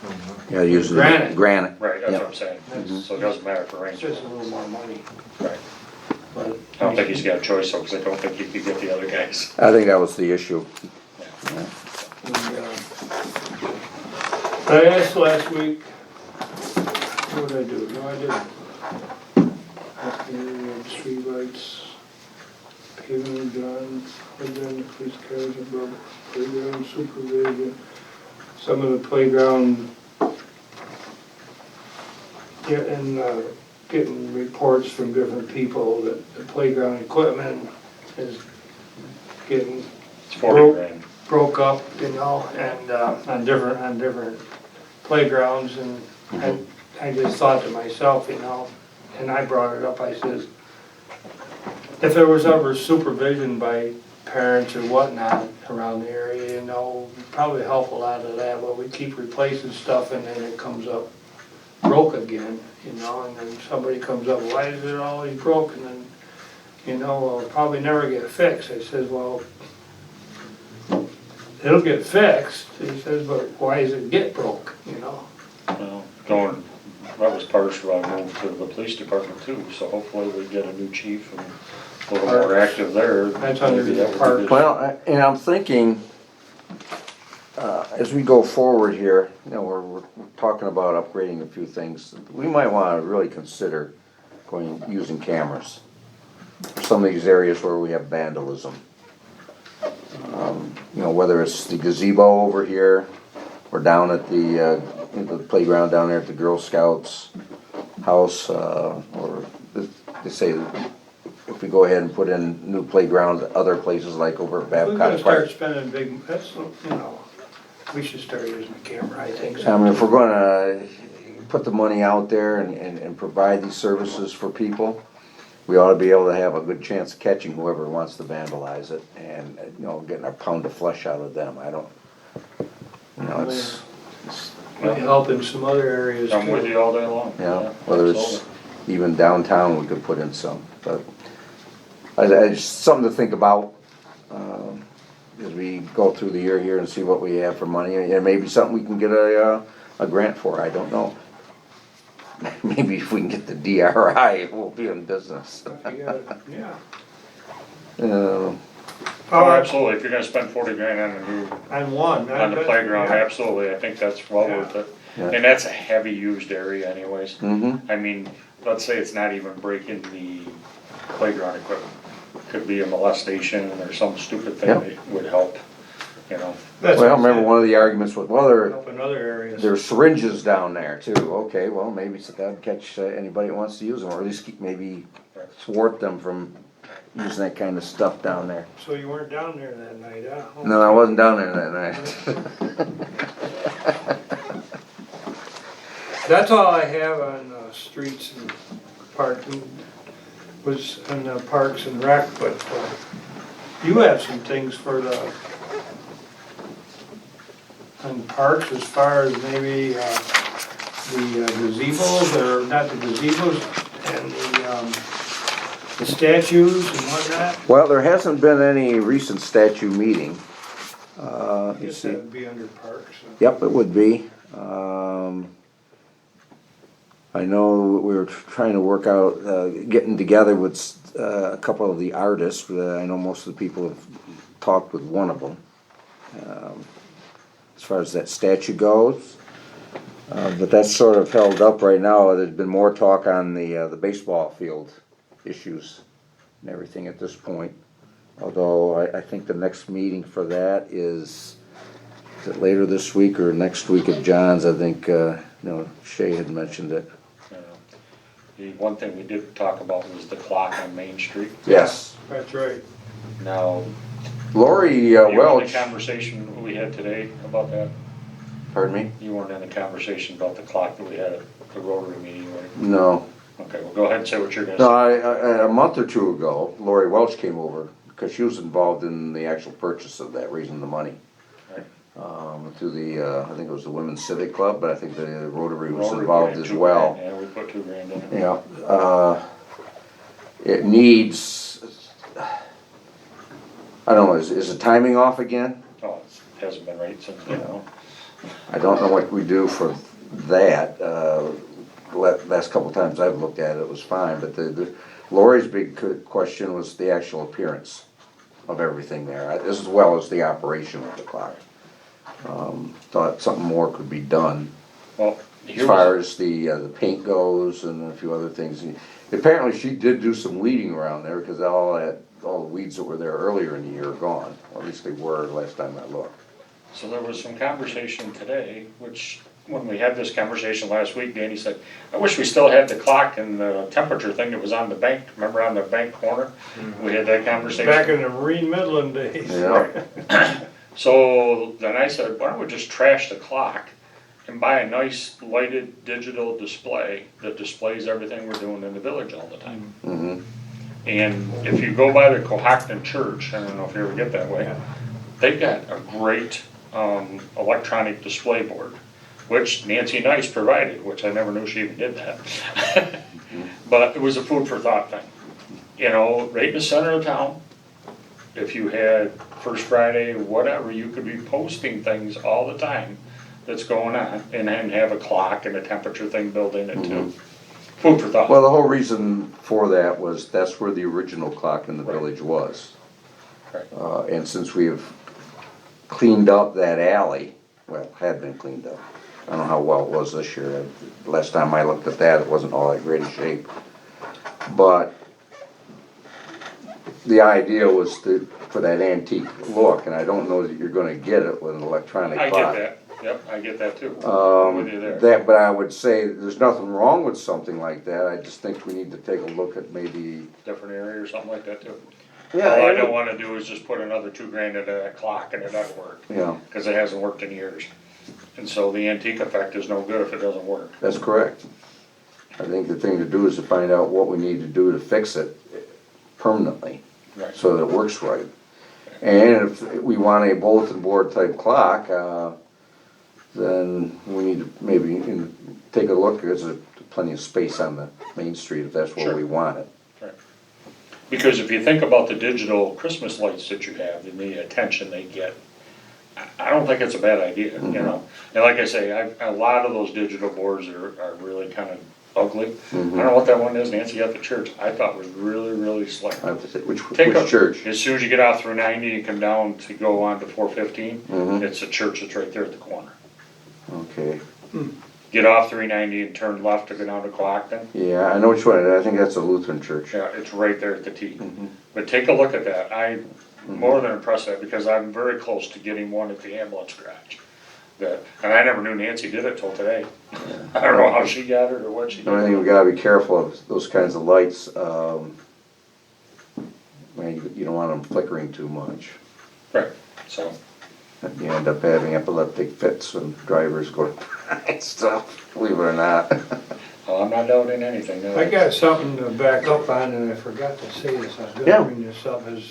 Yeah, usually Granite. granite. Right, that's Yeah. what I'm saying. Mhm. So it doesn't matter for rain. it's just a little more money, Right. but. I don't think he's got a choice though, because I don't think he could get the other guys. I think that was the issue. And, I asked last week, what did I do? No, I didn't. Street lights, paving done, playground, police cars above, playground supervision, some of the playground, getting reports from different people that the playground equipment is getting 40 grand. broke up, you know, and, on different playgrounds, and I just thought to myself, you know, and I brought it up, I says, if there was ever supervision by parents or whatnot around the area, you know, we'd probably help a lot of that, but we keep replacing stuff and then it comes up broke again, you know, and then somebody comes up, why is it always broken? And, you know, well, it'll probably never get fixed. I says, well, it'll get fixed. He says, but why does it get broke, you know? Well, that was partially why I moved to the police department too, so hopefully we get a new chief and a little more active there. That's under Maybe the that would be park. good. Well, and I'm thinking, as we go forward here, you know, we're talking about upgrading a few things. We might wanna really consider using cameras for some of these areas where we have vandalism. You know, whether it's the gazebo over here, or down at the playground down there at the Girl Scouts house, or they say if we go ahead and put in new playgrounds at other places like over at We're gonna Babcock start Park. spending big, that's, you know, we should start using the camera, I think I so. mean, if we're gonna put the money out there and provide these services for people, we ought to be able to have a good chance of catching whoever wants to vandalize it and, you know, getting our pound of flesh out of them. I don't, you know, it's, Might help in some other areas I'm with too. you all day long. you know, whether it's absolutely. even downtown, we could put in some, but it's something to think about, as we go through the year here and see what we have for money, and maybe something we can get a grant for, I don't know. Maybe if we can get the DRI, we'll be in business. Yeah. Oh, absolutely, if you're gonna spend 40 grand on a new, On one. on the playground, Yeah. absolutely, I think that's well worth it. Yeah. And that's a heavy used area anyways. Mm-hmm, I mean, let's say it's not even breaking the playground equipment. Could be a molestation or some stupid thing Yeah. that would help, you know. That's well, remember one of the arguments was, well, Help in other areas. there's syringes down there too, okay, well, maybe that'd catch anybody that wants to use them, or at least maybe thwart them from using that kind of stuff down there. So you weren't down there that night, huh? No, I wasn't down there that night. That's all I have on streets and parking, was on the Parks and Rec, but you have some things for the, on parks as far as maybe the gazebos, or not the gazebos, and the statues and whatnot. Well, there hasn't been any recent statue meeting. I Let's guess see. that would be under parks. Yep, it would be. I know we were trying to work out, getting together with a couple of the artists. I know most of the people have talked with one of them. As far as that statue goes. But that's sort of held up right now. There's been more talk on the baseball field issues and everything at this point. Although I think the next meeting for that is it later this week or next week at John's? I think, Shay had mentioned it. The one thing we did talk about was the clock on Main Street. Yes. That's right. Now, Lori you were in Welch, the conversation we had today about that? pardon me? You weren't in the conversation about the clock that we had at the Rotary meeting, right? No. Okay, well, go ahead and say what you're gonna No, say. a month or two ago, Lori Welch came over because she was involved in the actual purchase of that, raising the money. Right. Through the, I think it was the Women's Civic Club, but I think the Rotary was Rotary involved put in as 2 well. grand, Yeah, we put 2 grand in it. Yeah, it needs, I don't know, is the timing off again? Oh, it hasn't been right since, you know. I don't know what we do for that. Last couple times I've looked at it, it was fine, but Lori's big question was the actual appearance of everything there, as well as the operation of the clock. Thought something more could be done. Well, As here far was, as the paint goes and a few other things. Apparently she did do some weeding around there because all the weeds that were there earlier in the year are gone. Or at least they were last time I looked. so there was some conversation today, which when we had this conversation last week, Danny said, I wish we still had the clock and the temperature thing that was on the bank, remember on the bank corner? We had that conversation. Back in the Marine Midland days. Yeah. So then I said, why don't we just trash the clock and buy a nice lighted digital display that displays everything we're doing in the village all the time? Mhm. And if you go by the Cohocton Church, I don't know if you ever get that way, they've got a great electronic display board, which Nancy Nice provided, which I never knew she even did that. But it was a food for thought thing. You know, right in the center of town, if you had First Friday, whatever, you could be posting things all the time that's going on, and then have a clock and a temperature thing built in it too. Food for thought. Well, the whole reason for that was that's where the original clock in the village was. Right. And since we have cleaned up that alley, well, had been cleaned up. I don't know how well it was this year. Last time I looked at that, it wasn't all that great a shape. But the idea was for that antique look, and I don't know that you're gonna get it with an electronic I clock. get that, yep, I get that too. I'm with you there. But I would say there's nothing wrong with something like that. I just think we need to take a look at maybe. Different area or something like that too. Yeah, All I don't wanna do is just put another $2,000 into that clock and it doesn't work, Yeah, cause it hasn't worked in years. And so the antique effect is no good if it doesn't work. that's correct. I think the thing to do is to find out what we need to do to fix it permanently, Right. so that it works right. And if we want a bulletin board type clock, then we need to maybe take a look, there's plenty of space on the main street if that's where Sure. we want it. Because if you think about the digital Christmas lights that you have and the attention they get, I don't think it's a bad idea, you know? And like I say, a lot of those digital boards are really kind of ugly. I don't know what that one is, Nancy, at the church, I thought was really, really slick. I have to say, which Take a- church? As soon as you get out through 90 and come down to go on to 415, Mhm. it's a church that's right there at the corner. Okay, Get off 390 and turn left to go down to Cohocton. yeah, I know which one, I think that's a Lutheran church. Yeah, it's right there at the T. But take a look at that. I'm more than impressed with that because I'm very close to getting one at the ambulance garage. And I never knew Nancy did it till today. I don't know how she got it or what she The only thing we did. gotta be careful of those kinds of lights, you don't want them flickering too much. Right, so, You end up having epileptic fits when drivers go and stuff, believe it or not. well, I'm not doubting anything. no. I got something to back up on, and I forgot to say this, I was Yeah. gonna bring this up, and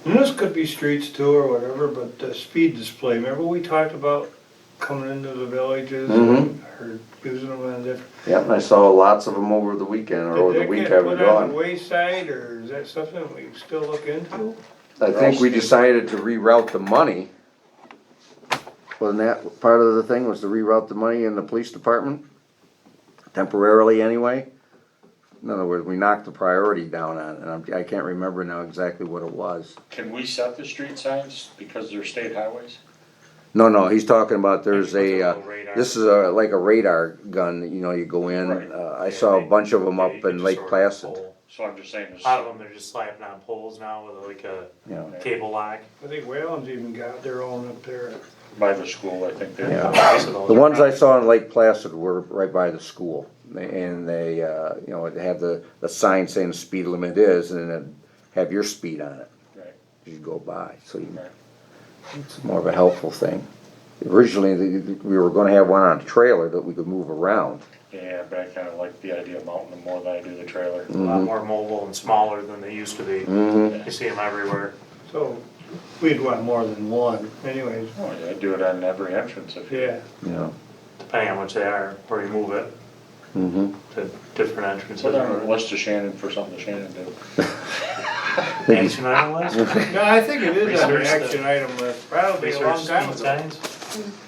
this could be streets too or whatever, but the speed display, remember we talked about coming into the villages and or using them on different. Yep, and I saw lots of them over the weekend, or over the Did week that I get was put on gone. the wayside, or is that something we still look into? I think we decided to reroute the money. Wasn't that part of the thing, was to reroute the money in the police department? Temporarily anyway? In other words, we knocked the priority down on it, and I can't remember now exactly what it was. Can we set the street signs because they're state highways? No, he's talking about there's Like a, a little radar. this is like a radar gun, that, you know, you go in, Right. I saw a bunch of them Yeah, up you can in just Lake sort of Placid, pull. So I'm just saying, A lot of them, they're just slapping on poles now with like a you know. cable lock. I think Whalen's even got their own up there. by the school, I think they. Yeah. Most of those The are ones I probably- saw in Lake Placid were right by the school, and they, you know, they have the sign saying the speed limit is, and then have your speed on it Right, as you go by, so you, right. it's more of a helpful thing. Originally, we were gonna have one on a trailer that we could move around. Yeah, but I kinda like the idea of mounting them more than I do the trailer. A lot more mobile and smaller than they used to be. Mm-hmm. You see them everywhere. So we'd want more than one anyways, Oh, yeah, do it on every entrance if you. yeah. You know, Depending on how much they are, where you move it mm-hmm. to different entrances. Put on a list to Shannon for something that Shannon did. Action item list? No, I think it is on the Research the- action item list, probably a long Research time speed ago. signs.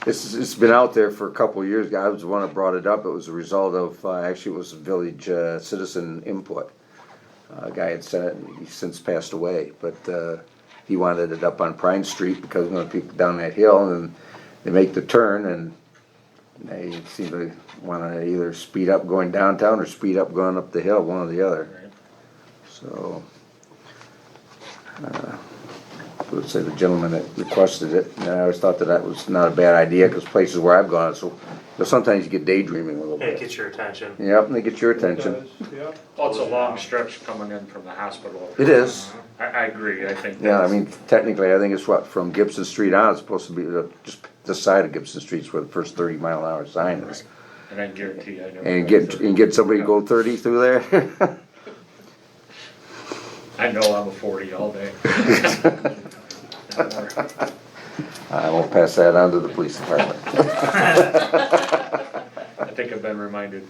It's been out there for a couple of years. I was the one that brought it up. It was a result of, actually it was village citizen input. A guy had sent it, and he's since passed away, but he wanted it up on Pine Street because when people down that hill and they make the turn and they seem to wanna either speed up going downtown or speed up going up the hill, one or the other. Right. So, let's say the gentleman that requested it, and I always thought that that was not a bad idea, cause places where I've gone, so, sometimes you get daydreaming a little It bit. gets your attention. Yep, and they get your attention. Yep. Well, it's a long stretch coming in from the hospital. It is. I agree, I think. Yeah, I that's- mean, technically, I think it's what, from Gibson Street on, it's supposed to be just the side of Gibson Street's where the first 30-mile-an-hour sign is. And I guarantee I never. And went through. get somebody to go 30 through there? I know I'm a 40 all day. I won't pass that on to the police department. I think I've been reminded.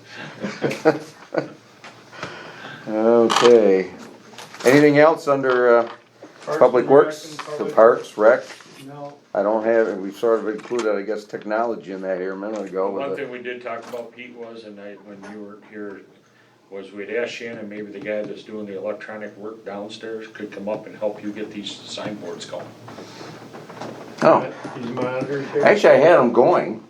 Okay. Anything else under, Public Works, the Parks, Rec? No, I don't have, and we've sort of included, I guess, technology in that here a minute ago One with thing we did talk about, Pete, was, and when you were here, was we'd asked Shannon, maybe the guy that's doing the electronic work downstairs could come up and help you get these signboards going. Oh, these monitors here. actually, I had them going.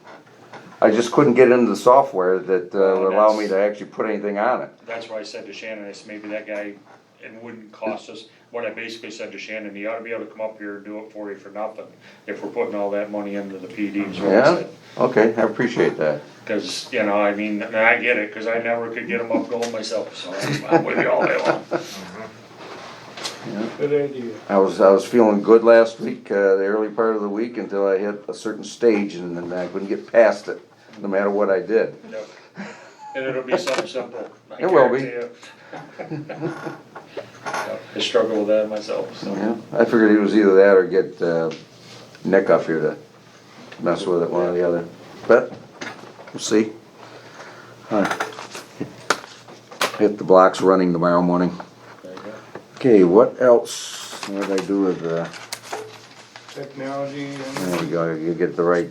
I just couldn't get into the software that Oh, would allow me that's- to actually put anything on it. That's why I said to Shannon, I said, maybe that guy, it wouldn't cost us, what I basically said to Shannon, he ought to be able to come up here and do it for you for nothing, if we're putting all that money into the PDs, what I Yeah? said. Okay, I appreciate that. Cause, you know, I mean, and I get it, cause I never could get them up going myself, so I'm with you all day long. Good idea. I was feeling good last week, the early part of the week, until I hit a certain stage, and then I couldn't get past it, no matter what I did. Yep. And it'll be something simple. I It will be. guarantee you. Yep, I struggle with that myself, so. Yeah, I figured it was either that or get Nick up here to mess with it, one or the other. But, we'll see. Hit the blocks running tomorrow morning. There you go. Okay, what else? What did I do with Technology and. there we go, you get the right,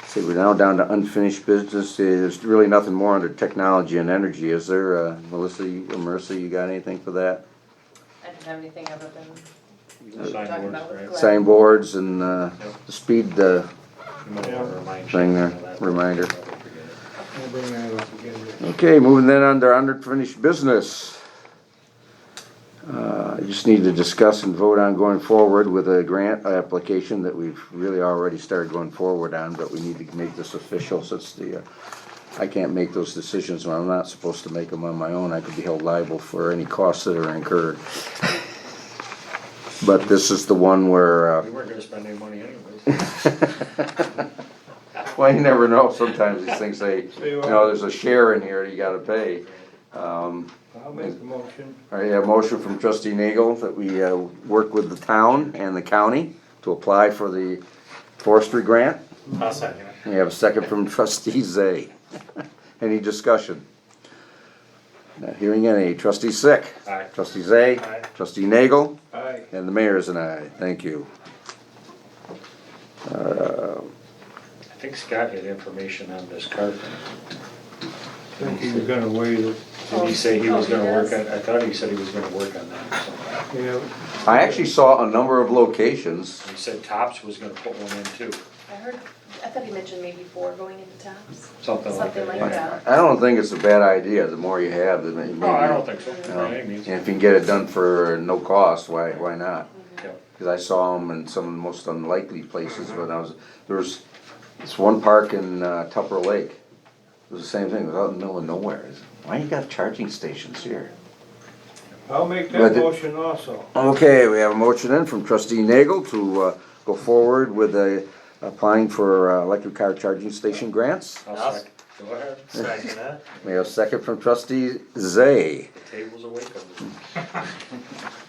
see, we're now down to unfinished business. There's really nothing more under technology and energy, is there? Melissa, or Marissa, you got anything for that? I didn't have anything other than Signboards, talking about with right? Glenn. Signboards and the speed You might wanna remind thing there, Shannon of that. reminder. Probably forget it. I'll bring that up again. Okay, moving then under unfinished business. I just need to discuss and vote on going forward with a grant application that we've really already started going forward on, but we need to make this official since I can't make those decisions when I'm not supposed to make them on my own. I could be held liable for any costs that are incurred. But this is the one where, We weren't gonna spend any money anyways. well, you never know, sometimes these things say, there's a share in here you gotta pay. I'll make the motion. All right, a motion from trustee Nagel that we work with the town and the county to apply for the forestry grant. I'll second it. We have a second from trustee Zay. Any discussion? Not hearing any. Trustee Sick. Aye. Trustee Zay. Aye. Trustee Nagel. Aye. And the mayor's and I. Thank you. I think Scott had information on this carpet. I think he was gonna wait it. Did he say he was Oh, gonna he work does? on, I thought he said he was gonna work on that, so. Yeah. I actually saw a number of locations. He said Tops was gonna put one in too, I thought he mentioned maybe 4 going into Tops. something like Something that. like yeah. that. I don't think it's a bad idea. The more you have, the maybe. No, I don't think so, you by know, any means. And if you can get it done for no cost, why not? Yeah. Cause I saw them in some of the most unlikely places, but there was this one park in Tupper Lake. It was the same thing, it was out in the middle of nowhere. Why you got charging stations here? I'll make But that the- motion also. Okay, we have a motion in from trustee Nagel to go forward with applying for electric car charging station grants. I'll sec, go ahead, Second it. We have a second from trustee Zay. the table's awake over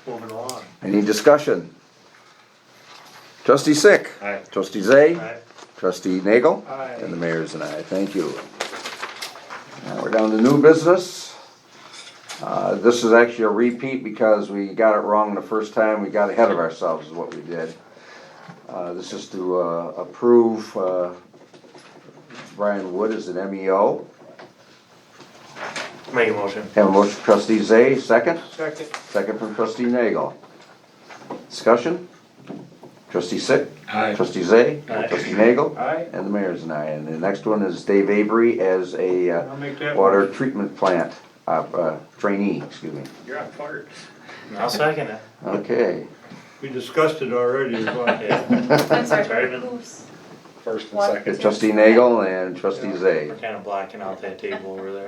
Moving along. Any discussion? Trustee Sick. there. Aye. Trustee Zay. Aye. Trustee Nagel. Aye. And the mayor's and I, thank you. Now we're down to new business. This is actually a repeat because we got it wrong the first time, we got ahead of ourselves is what we did. This is to approve Brian Wood as an MEO. Make a motion. Have a motion from trustee Zay, second. Second. Second from trustee Nagel. Discussion? Trustee Sick? Aye. Trustee Zay? Aye. Trustee Nagel? Aye. And the mayor's and I. And the next one is Dave Avery as a I'll make that water motion. treatment plant trainee, excuse me. You're on fire. I'll second it. Okay. We discussed it already, but Yeah, I'm sorry, Sorry, man. who's, First and What? second. Trustee Nagel and trustee Zay. we're kinda blacking out that table over there.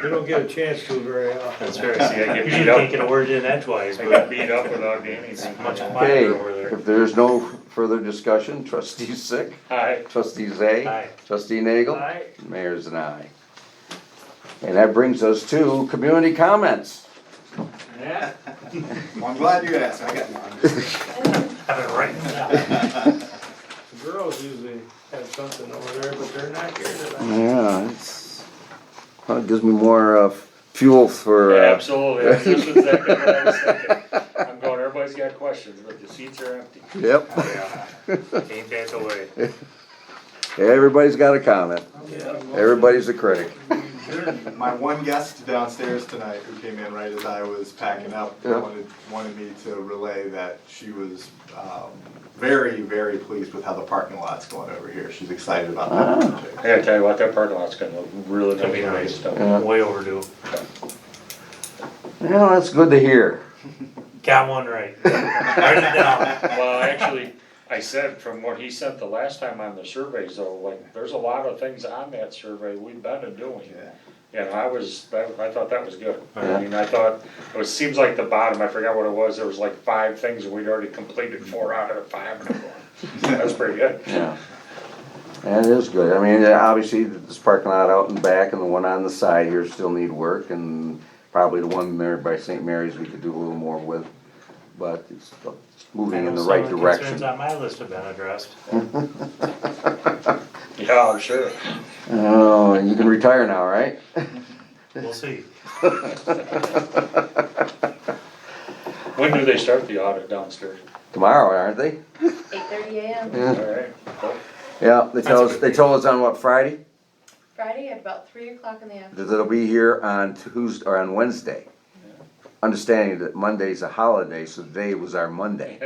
we don't get a chance to very often. That's right. See, I get Usually beat up. can't get a word in edgewise, I but got beat up without Danny's. much Okay, quieter over there. if there's no further discussion, trustee Sick, Hi. trustee Zay, Aye. trustee Nagel, Aye. mayor's an aye. And that brings us to community comments. Yeah. Well, I'm glad you asked, I got none. Have it right. The girls usually have something over there, but they're not here tonight. Yeah, well, it gives me more fuel for, Yeah, absolutely, that's just exactly what I was thinking. I'm going, everybody's got questions, but the seats are empty. yep, Yeah, ain't that the way. everybody's got a comment, everybody's a critic. My one guest downstairs tonight who came in right as I was packing up Yeah. wanted me to relay that she was very, very pleased with how the parking lot's going over here. She's excited about that project. I gotta tell you what, that parking lot's gonna look really Gonna be nice. nice. Stuff. Yeah. Way overdue. Yeah, that's good to hear. Got one right. Write it down. Well, actually, I said from what he sent the last time on the surveys though, like, there's a lot of things on that survey we've been doing. Yeah. You know, I thought that was good. Yeah. I mean, I thought, seems like the bottom, I forgot what it was, there was like 5 things and we'd already completed 4 out of the 5. And I'm going, that's pretty good. Yeah. That is good. I mean, obviously, this parking lot out and back and the one on the side here still need work, and probably the one there by St. Mary's we could do a little more with, but it's moving in the right Some of direction. concerns on my list have been addressed. Yeah, I'm sure. Oh, and you can retire now, right? We'll see. When do they start the audit downstairs? Tomorrow, aren't they? 8:30 AM, Yeah. Alright, cool. Yeah, they told us on what, Friday? Friday at about 3 o'clock in the afternoon. That it'll be here on Tuesday, or on Wednesday. Understanding that Monday's a holiday, so today was our Monday.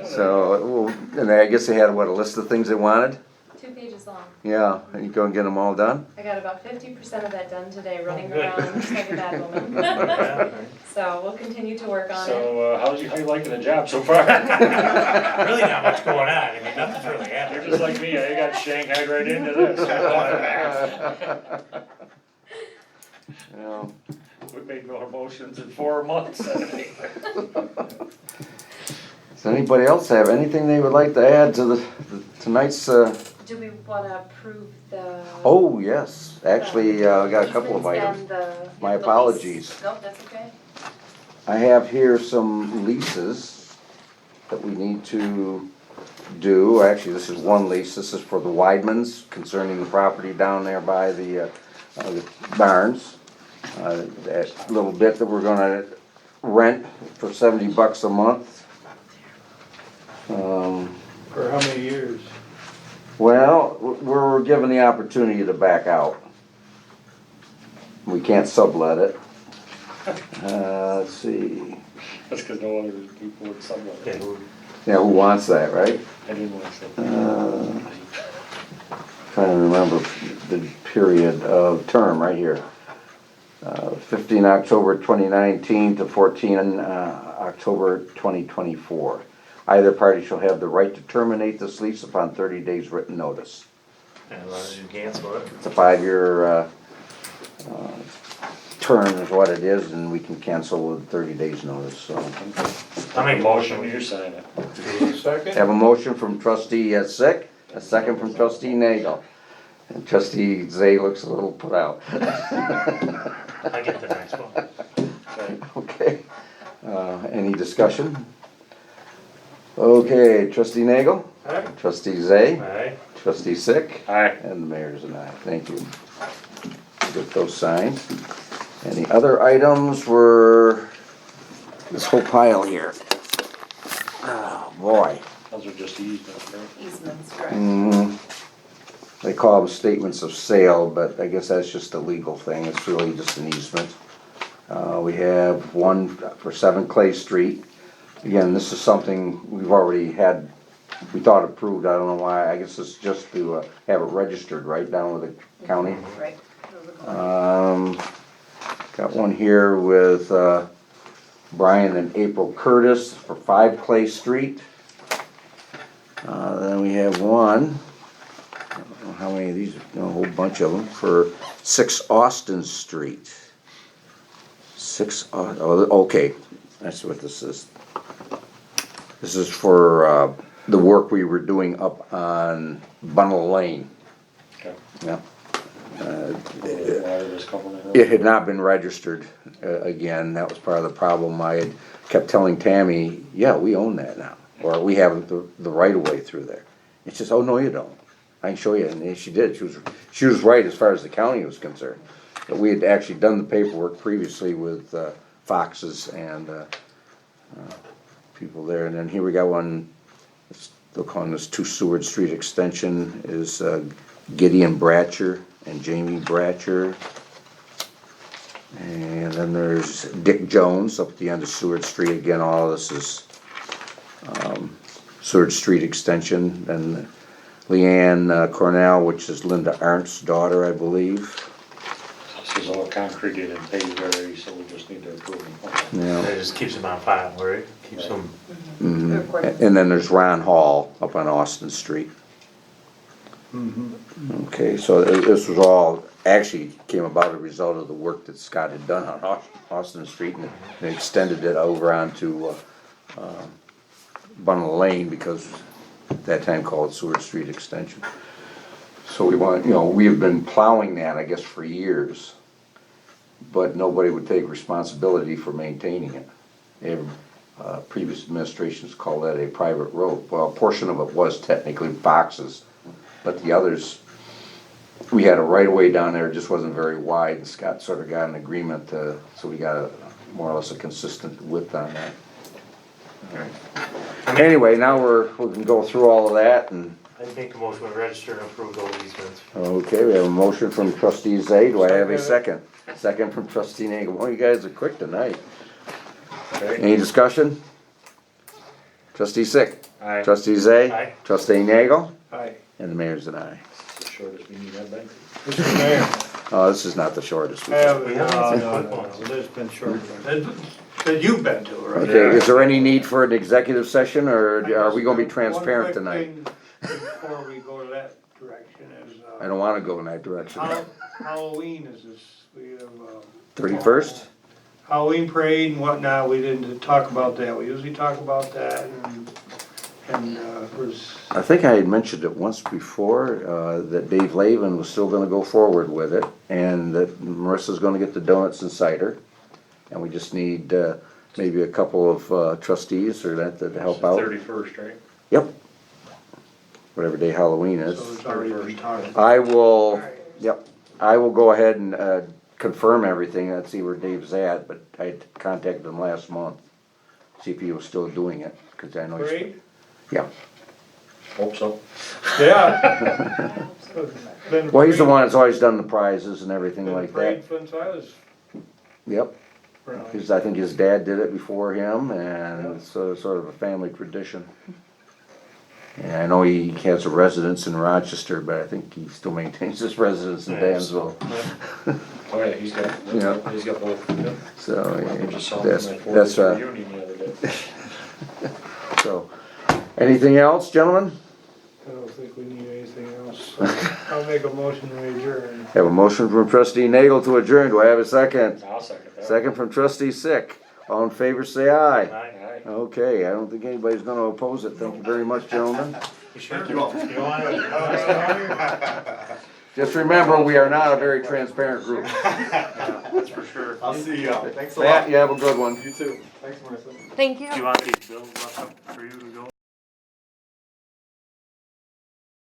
So, and I guess they had, what, a list of things they wanted? 2 pages long. Yeah, and you go and get them all done? I got about 50% of that done today, running good. around like a bad woman. Yeah. So we'll continue to work on it. So, how you liking the job so far? Really not much going on. I mean, nothing's really You're happening. just like me, I got shanghaied right into this. Yeah. We made more motions in 4 months. Does anybody else have anything they would like to add to the tonight's, Do we wanna approve the? oh, yes, actually, I got a couple of easements items. and the My lease? apologies. Nope, that's okay. I have here some leases that we need to do. Actually, this is one lease. This is for the Weidmans concerning the property down there by the barns. That little bit that we're gonna rent for $70 a month. For how many years? Well, we're given the opportunity to back out. We can't sublet it. Let's see. That's because no other people would sublet Yeah, it. Yeah, who wants that, right? I didn't want to say. Trying to remember the period of term right here. 15 October 2019 to 14 October 2024. Either party shall have the right to terminate this lease upon 30 days written notice. And as long as you cancel it. It's a 5-year term is what it is, and we can cancel with 30 days notice, so. I'll make a motion. You sign it. Second? Have a motion from trustee Sick, a second from trustee Nagel. And trustee Zay looks a little put out. I'll get the next one. Okay, any discussion? Okay, trustee Nagel, Aye. trustee Zay, Alright, trustee Sick, Aye. and the mayor's and I, thank you. Get those signed. And the other items were this whole pile here. Oh, boy. Those are just easements, right? Easements, correct. They call them statements of sale, but I guess that's just a legal thing, it's really just an easement. We have one for 7 Clay Street. Again, this is something we've already had, we thought approved, I don't know why, I guess it's just to have it registered right down with the county. Right. Those are the ones. Got one here with Brian and April Curtis for 5 Clay Street. Then we have one, I don't know how many of these, a whole bunch of them, for 6 Austin Street. 6, okay, that's what this is. This is for, the work we were doing up on Bunnell Lane. Okay. Yeah. Water was coming in. It had not been registered, again, that was part of the problem. I had kept telling Tammy, yeah, we own that now, or we have the right of way through there. And she says, oh, no, you don't, I can show you, and she did, she was right as far as the county was concerned. But we had actually done the paperwork previously with Foxes and people there, and then here we got one, they're calling this 2 Seward Street Extension, is Gideon Bratcher and Jamie Bratcher. And then there's Dick Jones up at the end of Seward Street. Again, all of this is Seward Street Extension. And Leanne Cornell, which is Linda Arndt's daughter, I believe. This is all concreted and paved already, so we just need to approve them. Okay. Yeah. It just keeps them on file, right? Keeps them, Mhm. And then there's Ron Hall up on Austin Street. Okay, so this was all, actually came about as a result of the work that Scott had done on Austin Street and extended it over onto Bunnell Lane, because at that time called Seward Street Extension. So we want, we have been plowing that, I guess, for years, but nobody would take responsibility for maintaining it. Previous administrations called that a private road. Well, a portion of it was technically Fox's, but the others, we had a right of way down there, it just wasn't very wide, and Scott sort of got an agreement, so we got more or less a consistent width on that. Anyway, now we can go through all of that, and, I make a motion to register and approve those easements. okay, we have a motion from trustee Zay, do I have a second? Second from trustee Nagel, well, you guys are quick tonight. Okay. Any discussion? Trustee Sick? Aye. Trustee Zay? Aye. Trustee Nagel? Aye. And the mayor's an aye. Shortest meeting I've been to. Mr. Mayor. Oh, this is not the shortest. We have some No, quick ones. there's been short ones. That you've been to, right? Okay, is there any need for an executive session, or are we gonna be transparent tonight? One quick thing before we go to that direction is, I don't wanna go in that direction. Halloween is this, we have, 31st? Halloween parade and whatnot, we didn't talk about that, we usually talk about that, and, was, I think I had mentioned it once before, that Dave Lavin was still gonna go forward with it, and that Marissa's gonna get the donuts and cider. And we just need, maybe a couple of trustees or that to help out. 31st, right? Yep. Whatever day Halloween is. so it's already been talked. I will, yep, I will go ahead and confirm everything, let's see where Dave's at, but I had contacted him last month, see if he was still doing it, cause I know he's. Parade? Yeah, Hope so. Yeah. Been well, he's the parade- one that's always done the prizes and everything been like parade that, since I was yep. around. Cause I think his dad did it before him, and it's sort of a family tradition. And I know he has a residence in Rochester, but I think he still maintains his residence in Yes. Dansville. Oh, yeah, he's got, Yeah. he's got both. Yeah. So, I just saw him at my that's, 40th reunion the other day. so, anything else, gentlemen? I don't think we need anything else. I'll make a motion to adjourn. Have a motion from trustee Nagel to adjourn, do I have a second? I'll second that. Second from trustee Sick, all in favor say aye. Aye. Aye. Okay, I don't think anybody's gonna oppose it, thank you very much, gentlemen. You sure? You all. You want it? Just remember, we are not a very transparent group. That's for sure. I'll see y'all, thanks a Matt, lot. you have a good one. You too, thanks Marissa. Thank you. Do you want these bills left up for you to go?